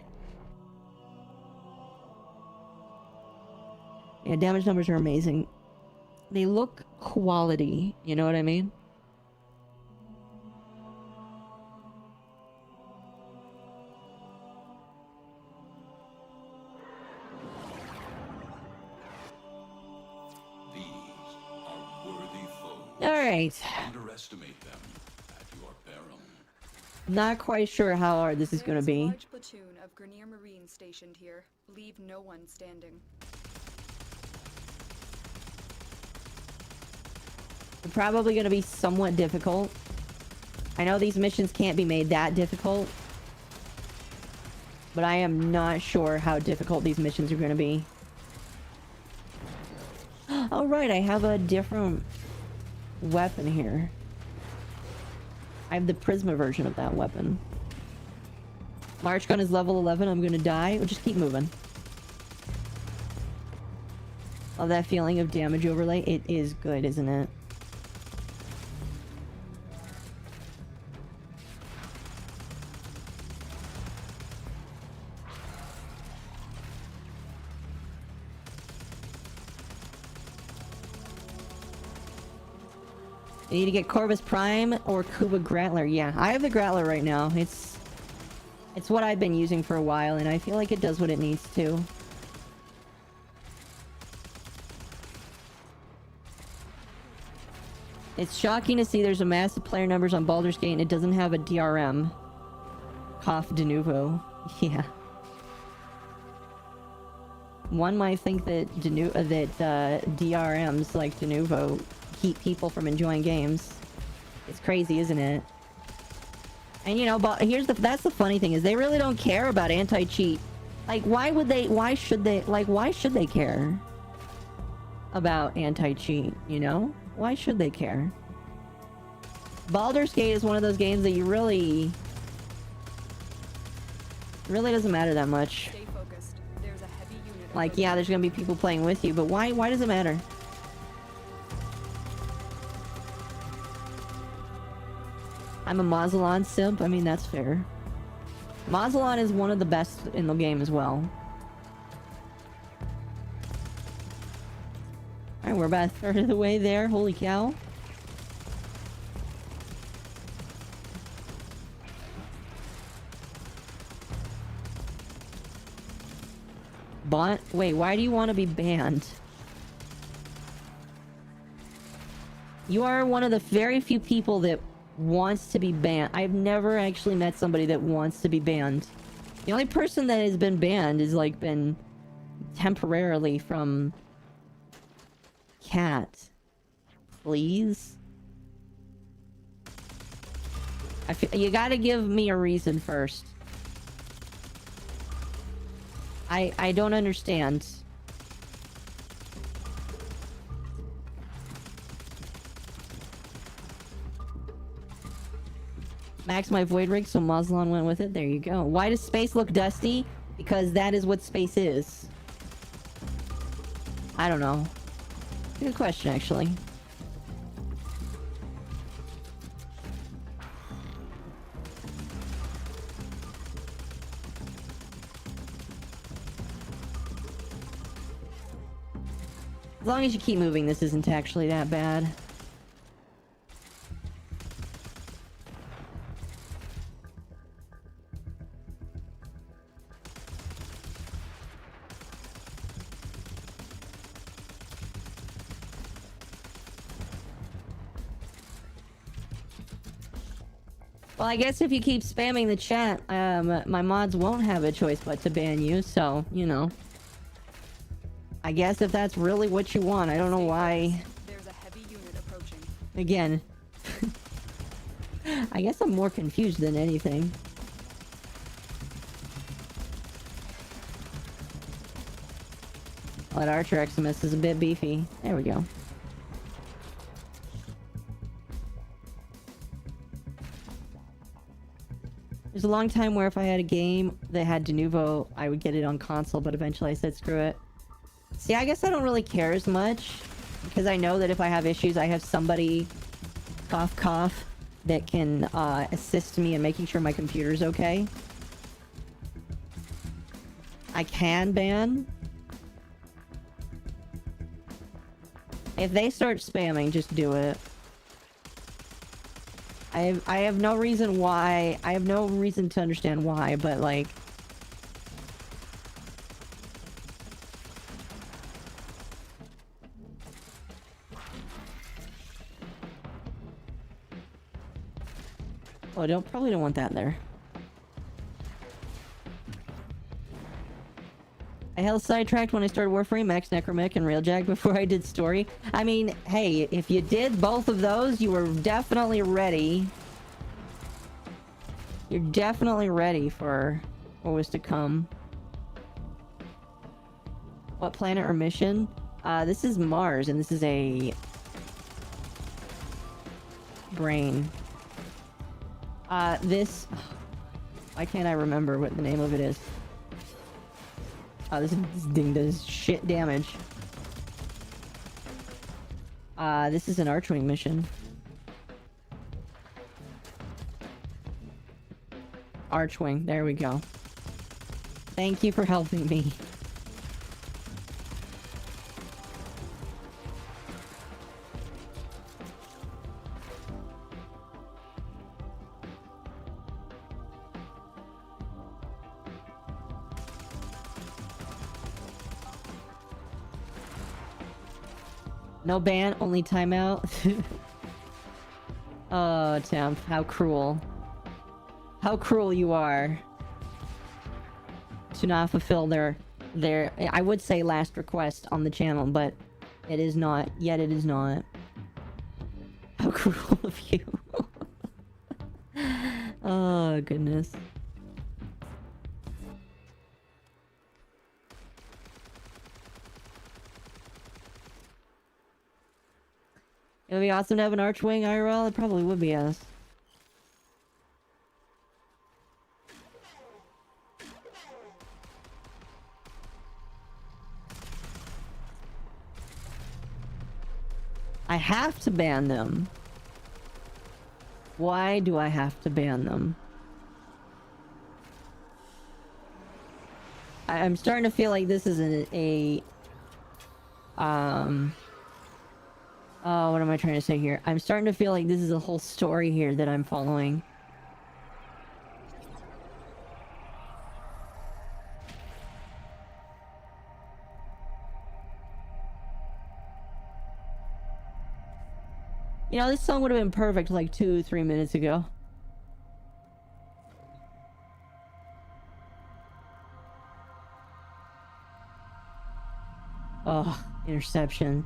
Yeah, damage numbers are amazing. They look quality, you know what I mean? These are worthy foes. Alright. Underestimate them at your peril. Not quite sure how hard this is gonna be. There's a large platoon of Grenier Marines stationed here. Leave no one standing. They're probably gonna be somewhat difficult. I know these missions can't be made that difficult. But I am not sure how difficult these missions are gonna be. Oh right, I have a different weapon here. I have the Prisma version of that weapon. March gun is level 11. I'm gonna die. We'll just keep moving. Love that feeling of damage overlay. It is good, isn't it? You need to get Corvus Prime or Kuba Grattler. Yeah, I have the Grattler right now. It's what I've been using for a while, and I feel like it does what it needs to. It's shocking to see there's a massive player numbers on Baldur's Gate and it doesn't have a DRM. Cough de nouveau. Yeah. One might think that DRMs like de nouveau keep people from enjoying games. It's crazy, isn't it? And you know, but that's the funny thing is they really don't care about anti-cheat. Like, why should they care about anti-cheat, you know? Why should they care? Baldur's Gate is one of those games that you really doesn't matter that much. Stay focused. There's a heavy unit. Like, yeah, there's gonna be people playing with you, but why does it matter? I'm a Mazalon simp. I mean, that's fair. Mazalon is one of the best in the game as well. Alright, we're about a third of the way there. Holy cow. Wait, why do you want to be banned? You are one of the very few people that wants to be banned. I've never actually met somebody that wants to be banned. The only person that has been banned is like been temporarily from Cat. Please? You gotta give me a reason first. I don't understand. Max my void rig, so Moslon went with it. There you go. Why does space look dusty? Because that is what space is. I don't know. Good question, actually. As long as you keep moving, this isn't actually that bad. Well, I guess if you keep spamming the chat, my mods won't have a choice but to ban you, so, you know. I guess if that's really what you want, I don't know why. There's a heavy unit approaching. Again. I guess I'm more confused than anything. That Archer Eximus is a bit beefy. There we go. There's a long time where if I had a game that had de novo, I would get it on console, but eventually I said screw it. See, I guess I don't really care as much, because I know that if I have issues, I have somebody, cough cough, that can assist me in making sure my computer's okay. I can ban. If they start spamming, just do it. I have no reason why. I have no reason to understand why, but like... Oh, probably don't want that there. I held sidetracked when I started Warframe, Max Necromech, and Railjack before I did story. I mean, hey, if you did both of those, you were definitely ready. You're definitely ready for what was to come. What planet or mission? This is Mars, and this is a... brain. This... Why can't I remember what the name of it is? Oh, this thing does shit damage. This is an Archwing mission. Archwing, there we go. Thank you for helping me. No ban, only timeout. Oh, Temp, how cruel. How cruel you are. To not fulfill their, I would say last request on the channel, but it is not. Yet it is not. How cruel of you. Oh, goodness. It would be awesome to have an Archwing IRL. It probably would be, yes. I have to ban them. Why do I have to ban them? I'm starting to feel like this is oh, what am I trying to say here? I'm starting to feel like this is a whole story here that I'm following. You know, this song would have been perfect like 2-3 minutes ago. Oh, interception.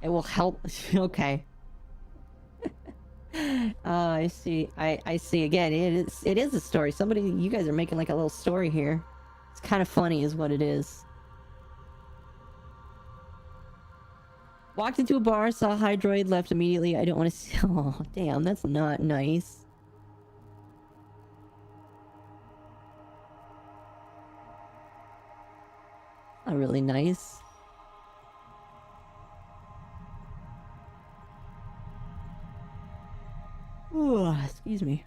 It will help. Okay. I see. I see. Again, it is a story. Somebody, you guys are making like a little story here. It's kind of funny, is what it is. Walked into a bar, saw Hydroid, left immediately. I don't want to see. Oh, damn, that's not nice. Not really nice. Ooh, excuse me.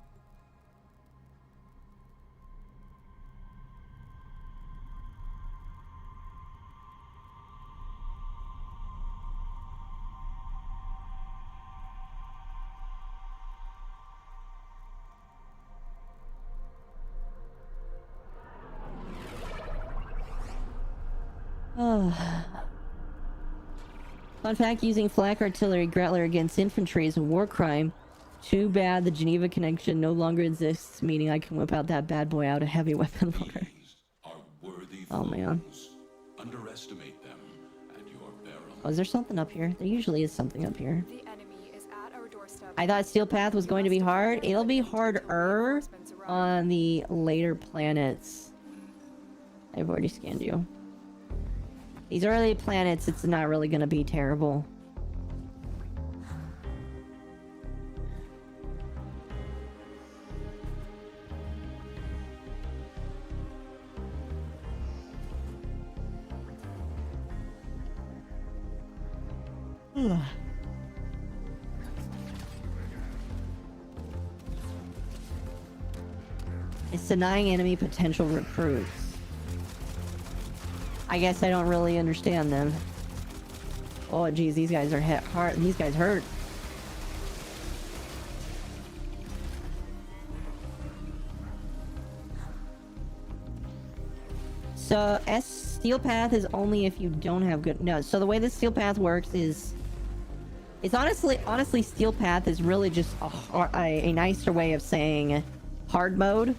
Fun fact, using flak artillery Gretler against infantry is a war crime. Too bad the Geneva Connection no longer exists, meaning I can whip out that bad boy out of heavy weapon loader. Are worthy Oh man. foes. Underestimate them at your peril. Oh, is there something up here? There usually is something up here. The enemy is at our doorstep. I thought Steel Path was going to be hard. It'll be harder on the later planets. I've already scanned you. These early planets, it's not really going to be terrible. It's denying enemy potential recruits. I guess I don't really understand them. Oh, geez, these guys are hit hard. These guys hurt. So, Steel Path is only if you don't have good... No, so the way this Steel Path works is... It's honestly, Steel Path is really just a nicer way of saying hard mode.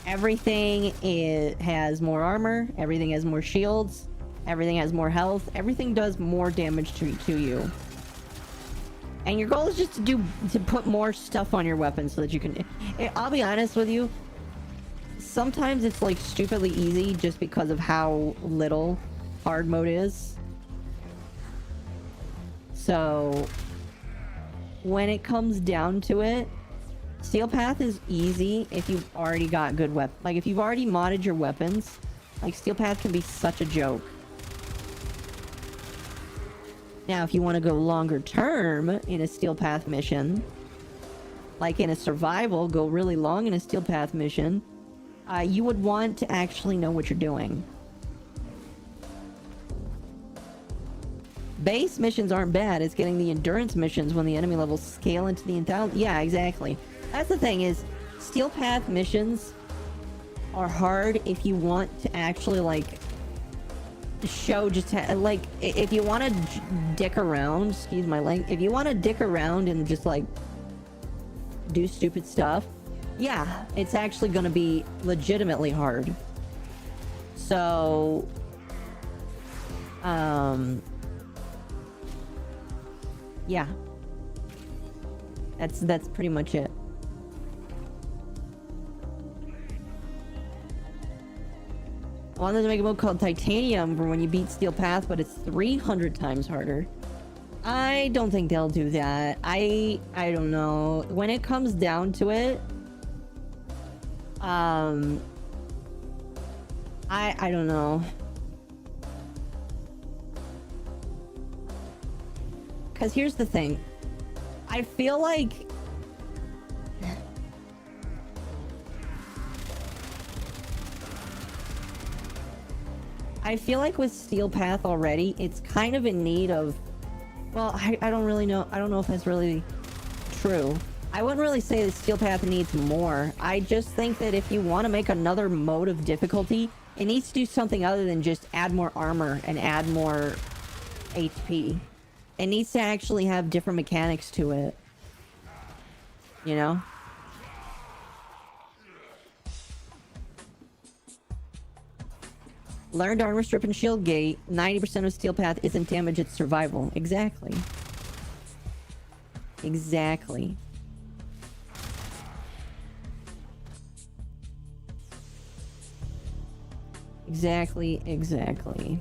Everything has more armor, everything has more shields, everything has more health, everything does more damage to you. And your goal is just to put more stuff on your weapon so that you can... I'll be honest with you, sometimes it's like stupidly easy just because of how little hard mode is. So when it comes down to it, Steel Path is easy if you've already got good weapons. Like, if you've already modded your weapons, like, Steel Path can be such a joke. Now, if you want to go longer term in a Steel Path mission, like in a survival, go really long in a Steel Path mission, you would want to actually know what you're doing. Base missions aren't bad. It's getting the endurance missions when the enemy levels scale into the 1,000. Yeah, exactly. That's the thing is, Steel Path missions are hard if you want to actually, like, show just like, if you want to dick around, excuse my language, if you want to dick around and just, like, do stupid stuff, yeah, it's actually going to be legitimately hard. So, yeah. That's pretty much it. I wanted to make a mode called Titanium for when you beat Steel Path, but it's 300 times harder. I don't think they'll do that. I don't know. When it comes down to it, I don't know. Because here's the thing. I feel like... I feel like with Steel Path already, it's kind of in need of... Well, I don't really know. I don't know if that's really true. I wouldn't really say that Steel Path needs more. I just think that if you want to make another mode of difficulty, it needs to do something other than just add more armor and add more HP. It needs to actually have different mechanics to it. You know? Learned armor strip and shield gate. 90% of Steel Path isn't damage, it's survival. Exactly. Exactly. Exactly, exactly.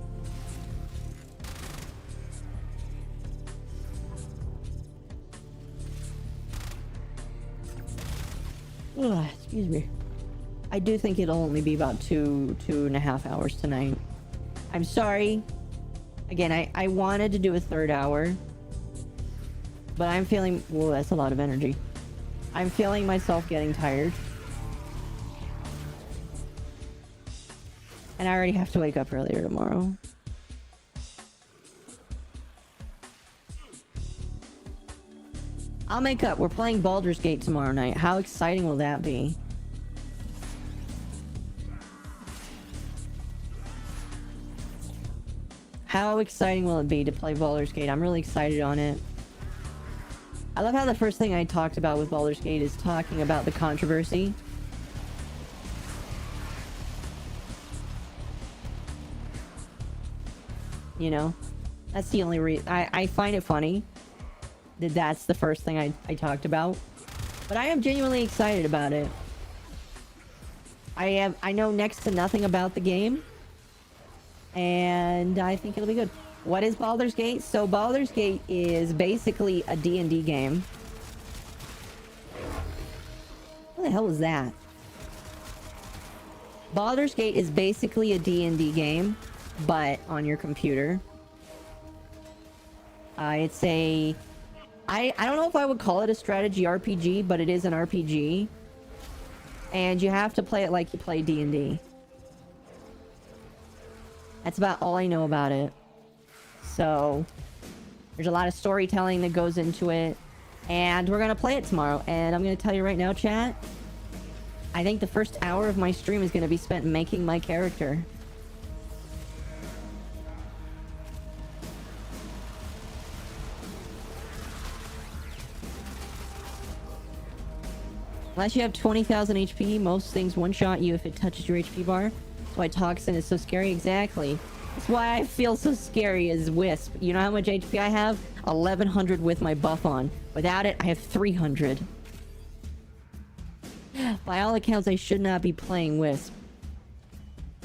Ugh, excuse me. I do think it'll only be about 2.5 hours tonight. I'm sorry. Again, I wanted to do a third hour. But I'm feeling... Whoa, that's a lot of energy. I'm feeling myself getting tired. And I already have to wake up earlier tomorrow. I'll make up. We're playing Baldur's Gate tomorrow night. How exciting will that be? How exciting will it be to play Baldur's Gate? I'm really excited on it. I love how the first thing I talked about with Baldur's Gate is talking about the controversy. You know? That's the only reason. I find it funny that that's the first thing I talked about. But I am genuinely excited about it. I know next to nothing about the game. And I think it'll be good. What is Baldur's Gate? So Baldur's Gate is basically a D&D game. What the hell was that? Baldur's Gate is basically a D&D game, but on your computer. It's a... I don't know if I would call it a strategy RPG, but it is an RPG. And you have to play it like you play D&D. That's about all I know about it. So, there's a lot of storytelling that goes into it. And we're gonna play it tomorrow. And I'm gonna tell you right now, chat, I think the first hour of my stream is gonna be spent making my character. Unless you have 20,000 HP, most things one-shot you if it touches your HP bar. That's why Toxin is so scary. Exactly. That's why I feel so scary as Wisp. You know how much HP I have? 1100 with my buff on. Without it, I have 300. By all accounts, I should not be playing Wisp.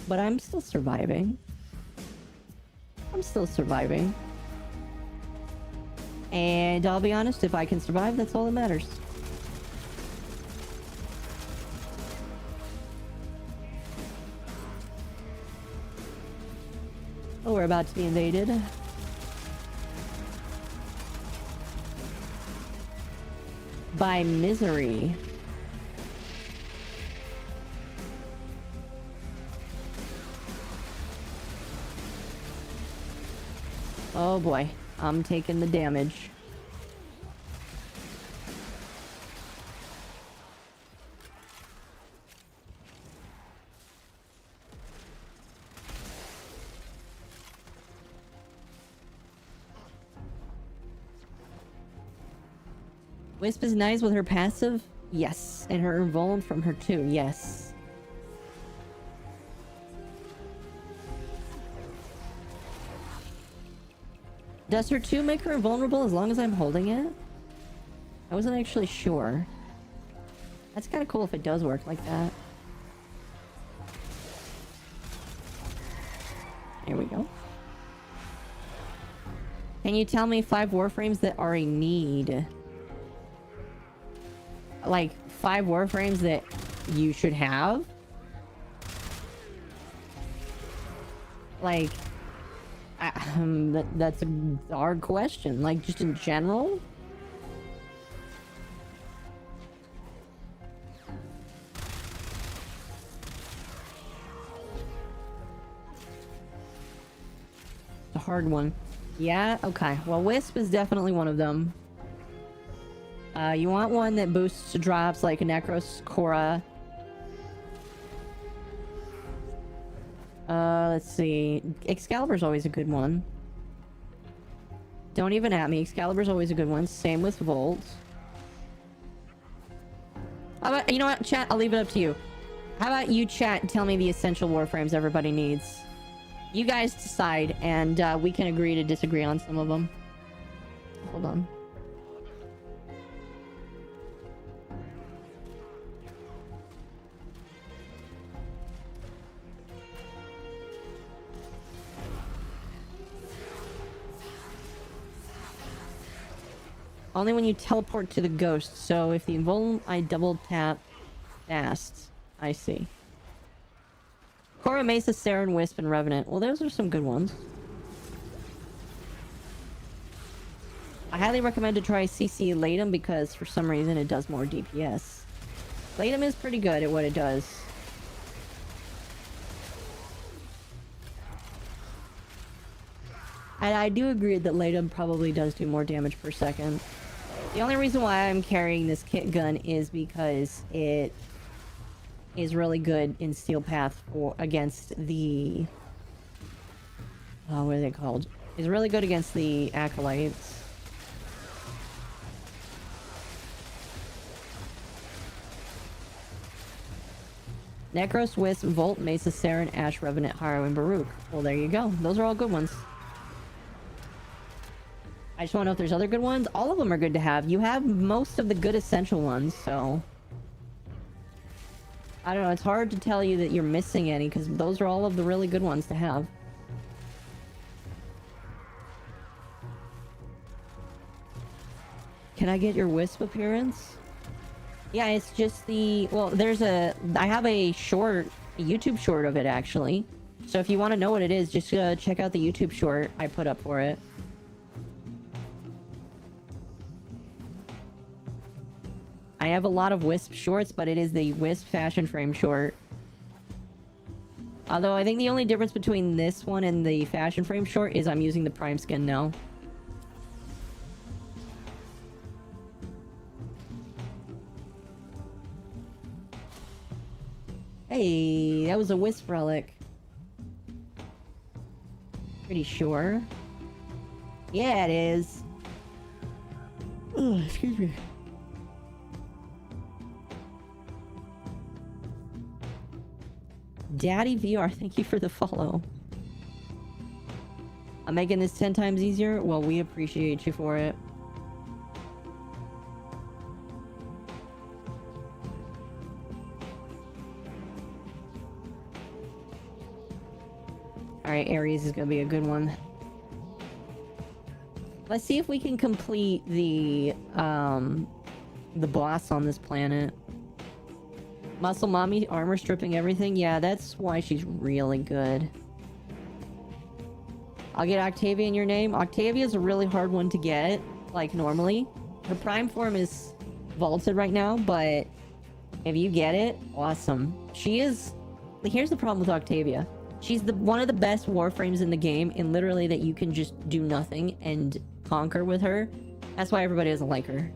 But I'm still surviving. I'm still surviving. And I'll be honest, if I can survive, that's all that matters. Oh, we're about to be invaded. By misery. Oh boy, I'm taking the damage. Wisp is nice with her passive? Yes. And her invuln from her too? Yes. Does her 2 make her invulnerable as long as I'm holding it? I wasn't actually sure. That's kind of cool if it does work like that. There we go. Can you tell me 5 Warframes that are a need? Like 5 Warframes that you should have? Like, that's a hard question. Like, just in general? It's a hard one. Yeah? Okay. Well, Wisp is definitely one of them. You want one that boosts drops like a Necroscora. Let's see. Excalibur's always a good one. Don't even at me. Excalibur's always a good one. Same with Volt. How about, you know what, chat? I'll leave it up to you. How about you, chat, and tell me the essential Warframes everybody needs? You guys decide, and we can agree to disagree on some of them. Hold on. Only when you teleport to the ghost. So if the invuln I double tap fast. I see. Korra, Mesa, Saren, Wisp, and Revenant. Well, those are some good ones. I highly recommend to try CC Latum because for some reason it does more DPS. Latum is pretty good at what it does. And I do agree that Latum probably does do more damage per second. The only reason why I'm carrying this kit gun is because it is really good in Steel Path for against the... Oh, what are they called? It's really good against the Acolytes. Necros, Wisp, Volt, Mesa, Saren, Ash, Revenant, Haro, and Baruch. Well, there you go. Those are all good ones. I just want to know if there's other good ones. All of them are good to have. You have most of the good essential ones, so... I don't know, it's hard to tell you that you're missing any, because those are all of the really good ones to have. Can I get your Wisp appearance? Yeah, it's just the... Well, there's a... I have a short... A YouTube short of it, actually. So if you want to know what it is, just check out the YouTube short I put up for it. I have a lot of Wisp shorts, but it is the Wisp fashion frame short. Although I think the only difference between this one and the fashion frame short is I'm using the Prime skin now. Hey, that was a Wisp relic. Pretty sure. Yeah, it is. Oh, excuse me. Daddy VR, thank you for the follow. I'm making this 10 times easier? Well, we appreciate you for it. Alright, Ares is gonna be a good one. Let's see if we can complete the boss on this planet. Muscle Mommy, armor stripping everything. Yeah, that's why she's really good. I'll get Octavia in your name. Octavia's a really hard one to get, like normally. Her prime form is vaulted right now, but if you get it, awesome. She is... Here's the problem with Octavia. She's one of the best Warframes in the game, and literally that you can just do nothing and conquer with her. That's why everybody doesn't like her.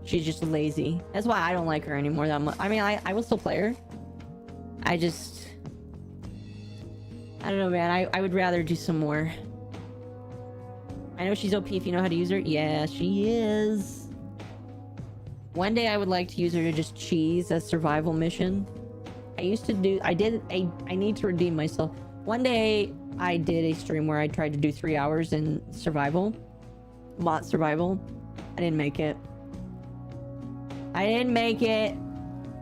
She's just lazy. That's why I don't like her anymore that much. I mean, I will still play her. I just... I don't know, man. I would rather do some more. I know she's OP if you know how to use her. Yeah, she is. One day I would like to use her to just cheese a survival mission. I used to do... I need to redeem myself. One day I did a stream where I tried to do 3 hours in survival. Bot survival. I didn't make it. I didn't make it.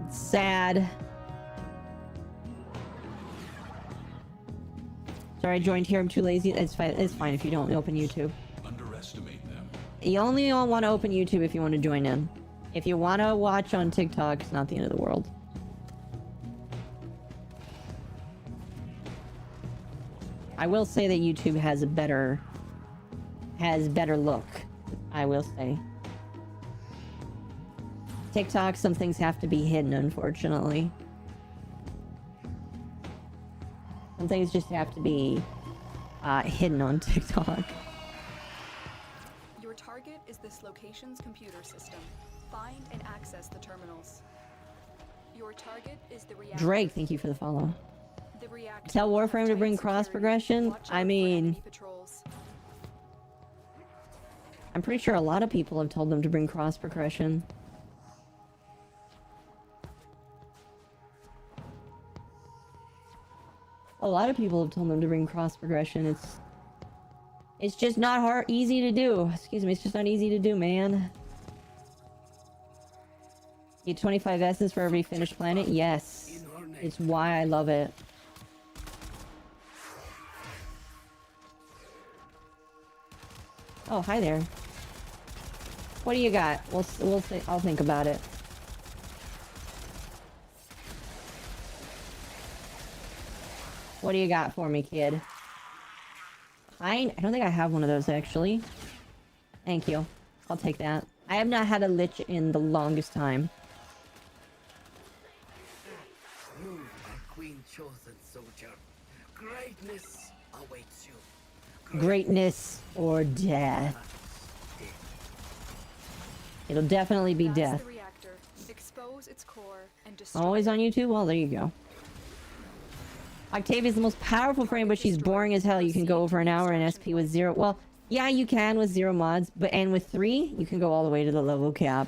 It's sad. Sorry, I joined here. I'm too lazy. It's fine. It's fine if you don't open YouTube. Underestimate them. You only want to open YouTube if you want to join in. If you want to watch on TikTok, it's not the end of the world. I will say that YouTube has a better look. I will say. TikTok, some things have to be hidden, unfortunately. Some things just have to be hidden on TikTok. Your target is this location's computer system. Find and access the terminals. Your target is the reactor. Drake, thank you for the follow. The reactor. Tell Warframe to bring cross progression. I mean, I'm pretty sure a lot of people have told them to bring cross progression. A lot of people have told them to bring cross progression. It's just not easy to do. Excuse me, it's just not easy to do, man. Get 25 essence for every finished planet? Yes. It's why I love it. Oh, hi there. What do you got? We'll see. I'll think about it. What do you got for me, kid? I don't think I have one of those, actually. Thank you. I'll take that. I have not had a lich in the longest time. Move, my queen chosen soldier. Greatness awaits you. Greatness or death. It'll definitely be That's death. the reactor. Expose its core and destroy Always it. on YouTube? Well, there you go. Octavia's the most powerful frame, but she's boring as hell. You can go over an hour in SP with 0. Well, yeah, you can with 0 mods, and with 3, you can go all the way to the level cap.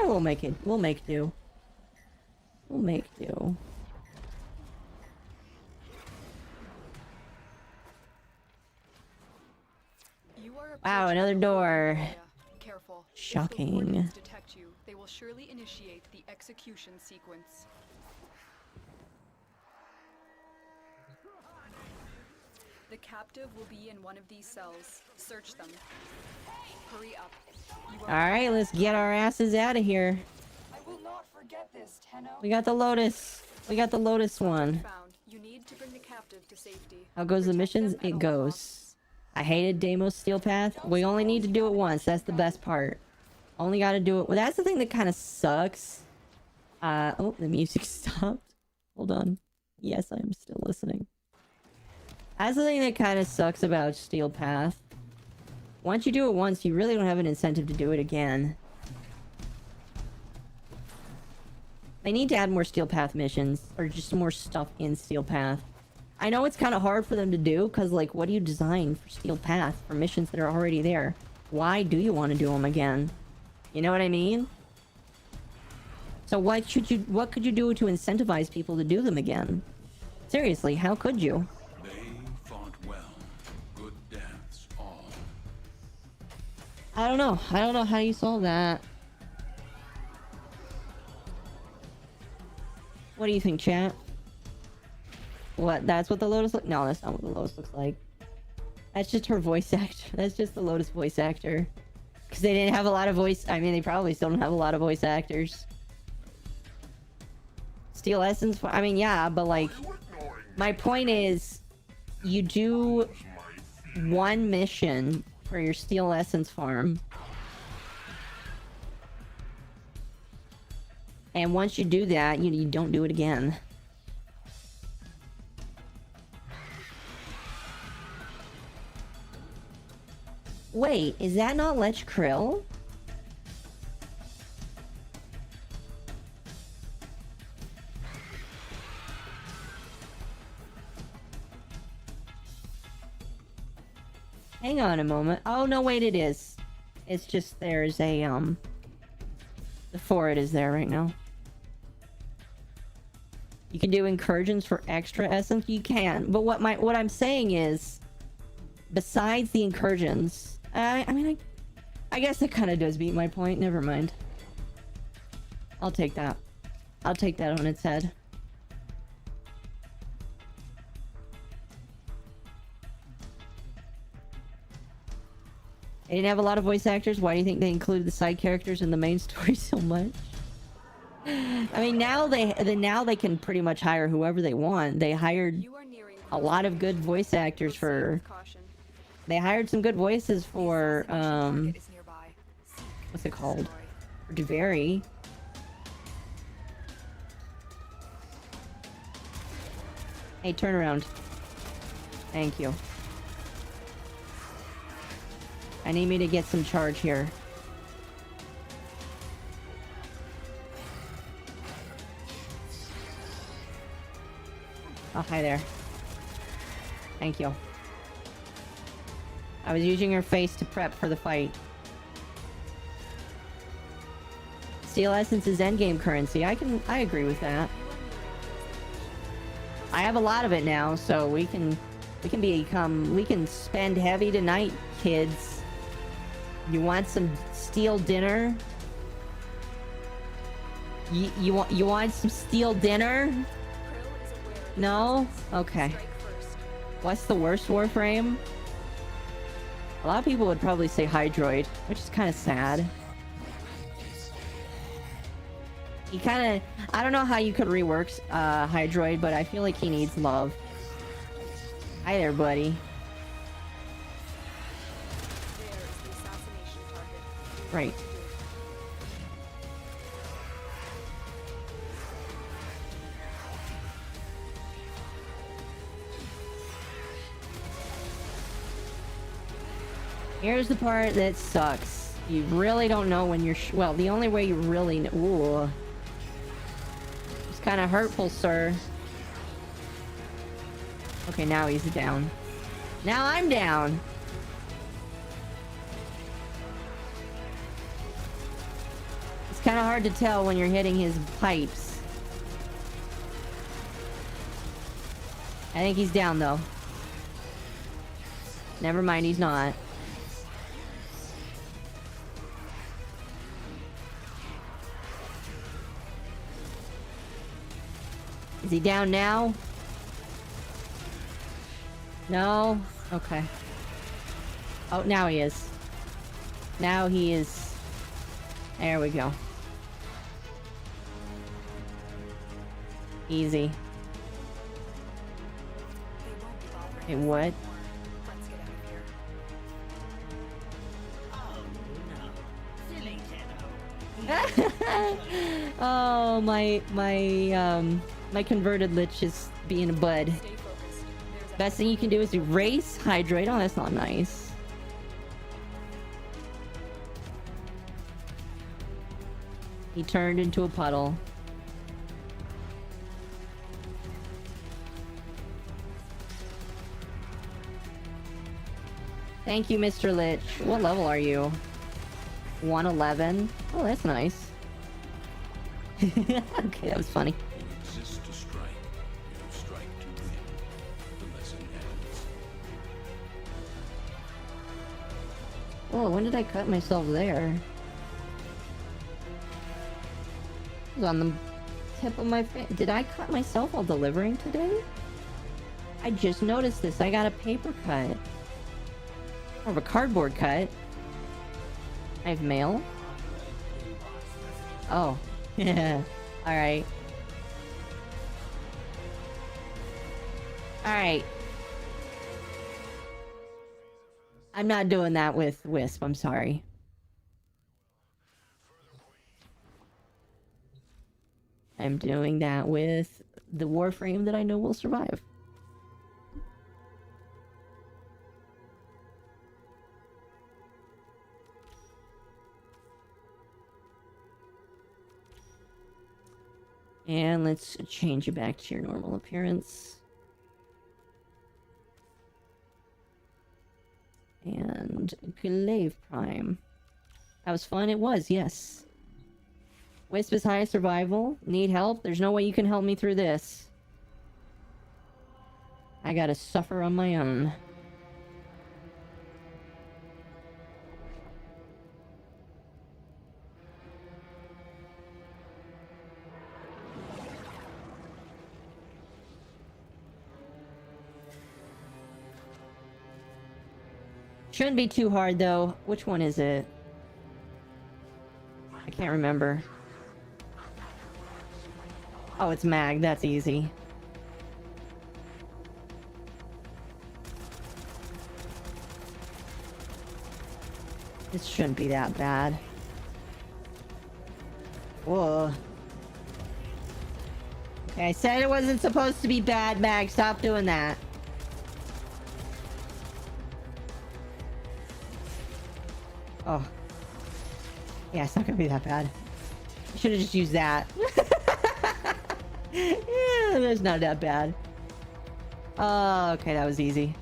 We'll make it. We'll make do. We'll make do. Wow, Approach another the door. area. Careful. If the Shocking. Wardens detect you, they will surely initiate the execution sequence. The captive will be in one of these cells. Search them. Hurry up. You are Alright, let's get our asses out of here. I will not forget this, Tenno. We got the Lotus. We got the Lotus one. Found. You need to bring the captive to safety. How goes the Protect missions? them at It all goes. costs. I hated Deimos Steel Path. We only need to do it once. That's the best part. Only gotta do it. Well, that's the thing that kind of sucks. Oh, the music stopped. Hold on. Yes, I am still listening. That's the thing that kind of sucks about Steel Path. Once you do it once, you really don't have an incentive to do it again. They need to add more Steel Path missions, or just more stuff in Steel Path. I know it's kind of hard for them to do, because, like, what do you design for Steel Path for missions that are already there? Why do you want to do them again? You know what I mean? So what could you do to incentivize people to do them again? Seriously, how could you? They fought well. Good deaths all. I don't know. I don't know how you solve that. What do you think, chat? What? That's what the Lotus look? No, that's not what the Lotus looks like. That's just her voice actor. That's just the Lotus voice actor. Because they didn't have a lot of voice... I mean, they probably still don't have a lot of voice actors. Steel Essence... I mean, yeah, but like... My point is... You do... one mission for your Steel Essence farm. And once you do that, you don't do it again. Wait, is that not Lech Krill? Hang on a moment. Oh, no, wait, it is. It's just there's a, the forward is there right now. You can do incursions for extra essence? You can. But what I'm saying is, besides the incursions... I guess it kind of does beat my point. Never mind. I'll take that. I'll take that on its head. They didn't have a lot of voice actors. Why do you think they included the side characters in the main story so much? I mean, now they can pretty much hire whoever they want. They hired a lot of good voice actors for... They hired some good voices for, what's it called? For Devary. Hey, turn around. Thank you. I need me to get some charge here. Oh, hi there. Thank you. I was using her face to prep for the fight. Steel Essence is endgame currency. I agree with that. I have a lot of it now, so we can spend heavy tonight, kids. You want some steel dinner? You want some steel dinner? No? Okay. What's the worst Warframe? A lot of people would probably say Hydroid, which is kind of sad. He kind of... I don't know how you could rework Hydroid, but I feel like he needs love. Hi there, buddy. Right. Here's the part that sucks. You really don't know when you're... well, the only way you really know... Ooh. It's kind of hurtful, sir. Okay, now he's down. Now I'm down! It's kind of hard to tell when you're hitting his pipes. I think he's down, though. Never mind, he's not. Is he down now? No? Okay. Oh, now he is. Now he is. There we go. Easy. Hey, what? Let's get out of here. Oh, my converted lich is being a bud. Stay focused. There's a Best thing you can do is erase, hydrate. Oh, that's not nice. He turned into a puddle. Thank you, Mr. Lich. What level are you? 111? Oh, that's nice. Okay, that was funny. You exist to strike. You strike to win. The lesson ends. Oh, when did I cut myself there? It was on the tip of my face. Did I cut myself while delivering today? I just noticed this. I got a paper cut. Or a cardboard cut. I have mail. Oh. Yeah. Alright. Alright. I'm not doing that with Wisp. I'm sorry. I'm doing that with the Warframe that I know will survive. And let's change it back to your normal appearance. And Glaive Prime. That was fun. It was, yes. Wisp is high survival. Need help? There's no way you can help me through this. I gotta suffer on my own. Shouldn't be too hard, though. Which one is it? I can't remember. Oh, it's Mag. That's easy. This shouldn't be that bad. Whoa. Okay, I said it wasn't supposed to be bad, Mag. Stop doing that. Oh. Yeah, it's not gonna be that bad. I should have just used that. Yeah, that's not that bad. Oh, okay, that was easy.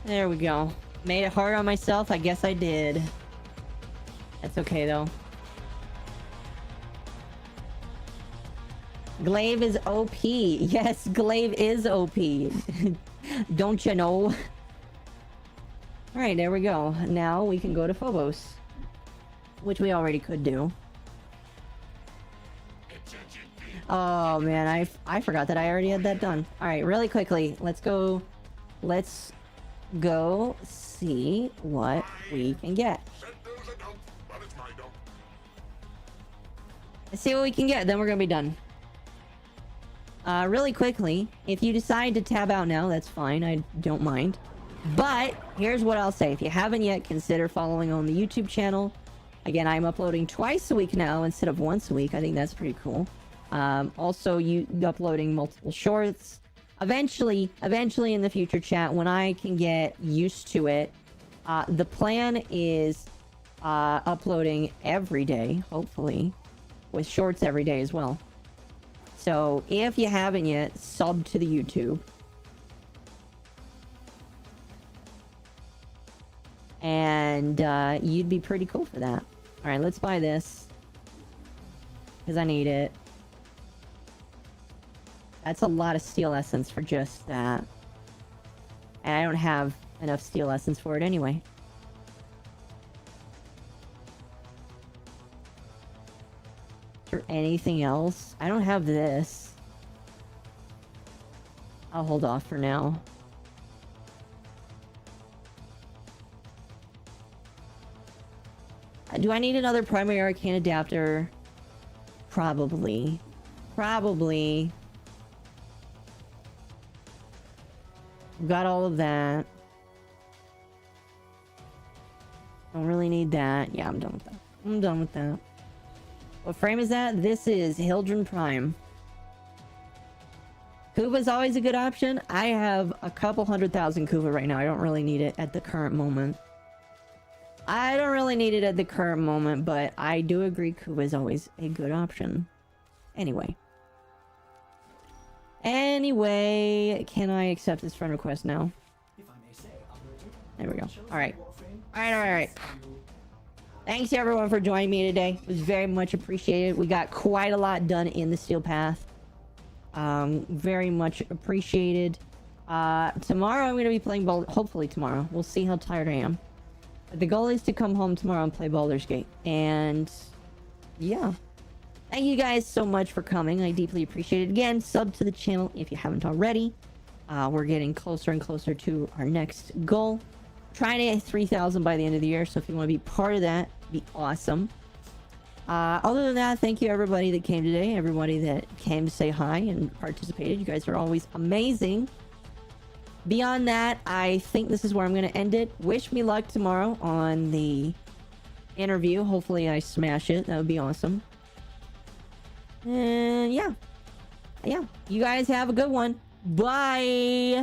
There we go. Made it hard on myself. I guess I did. That's okay, though. Glaive is OP. Yes, Glaive is OP. Don't you know? Alright, there we go. Now we can go to Phobos. Which we already could do. Oh, man. I forgot that I already had that done. Alright, really quickly. Let's go see what we can get. Let's see what we can get, then we're gonna be done. Really quickly, if you decide to tab out now, that's fine, I don't mind. But, here's what I'll say. If you haven't yet, consider following on the YouTube channel. Again, I'm uploading twice a week now instead of once a week. I think that's pretty cool. Also, uploading multiple shorts. Eventually in the future, chat, when I can get used to it, the plan is uploading every day, hopefully, with shorts every day as well. So if you haven't yet, sub to the YouTube. And you'd be pretty cool for that. Alright, let's buy this. Because I need it. That's a lot of steel essence for just that. And I don't have enough steel essence for it anyway. Is there anything else? I don't have this. I'll hold off for now. Do I need another primary arcane adapter? Probably. Probably. Got all of that. Don't really need that. Yeah, I'm done with that. I'm done with that. What frame is that? This is Hildren Prime. Kuva's always a good option. I have a couple 100,000 Kuva right now. I don't really need it at the current moment. I don't really need it at the current moment, but I do agree Kuva is always a good option. Anyway, can I accept this friend request now? There we go. Alright. Alright. Thanks everyone for joining me today. It was very much appreciated. We got quite a lot done in the Steel Path. Very much appreciated. Tomorrow I'm going to be playing hopefully tomorrow. We'll see how tired I am. But the goal is to come home tomorrow and play Baldur's Gate. And yeah. Thank you guys so much for coming. I deeply appreciate it. Again, sub to the channel if you haven't already. We're getting closer and closer to our next goal. Trying to get 3,000 by the end of the year. So if you want to be part of that, it'd be awesome. Other than that, thank you everybody that came today. Everybody that came to say hi and participated. You guys are always amazing. Beyond that, I think this is where I'm going to end it. Wish me luck tomorrow on the interview. Hopefully I smash it. That would be awesome. And yeah. You guys have a good one. Bye.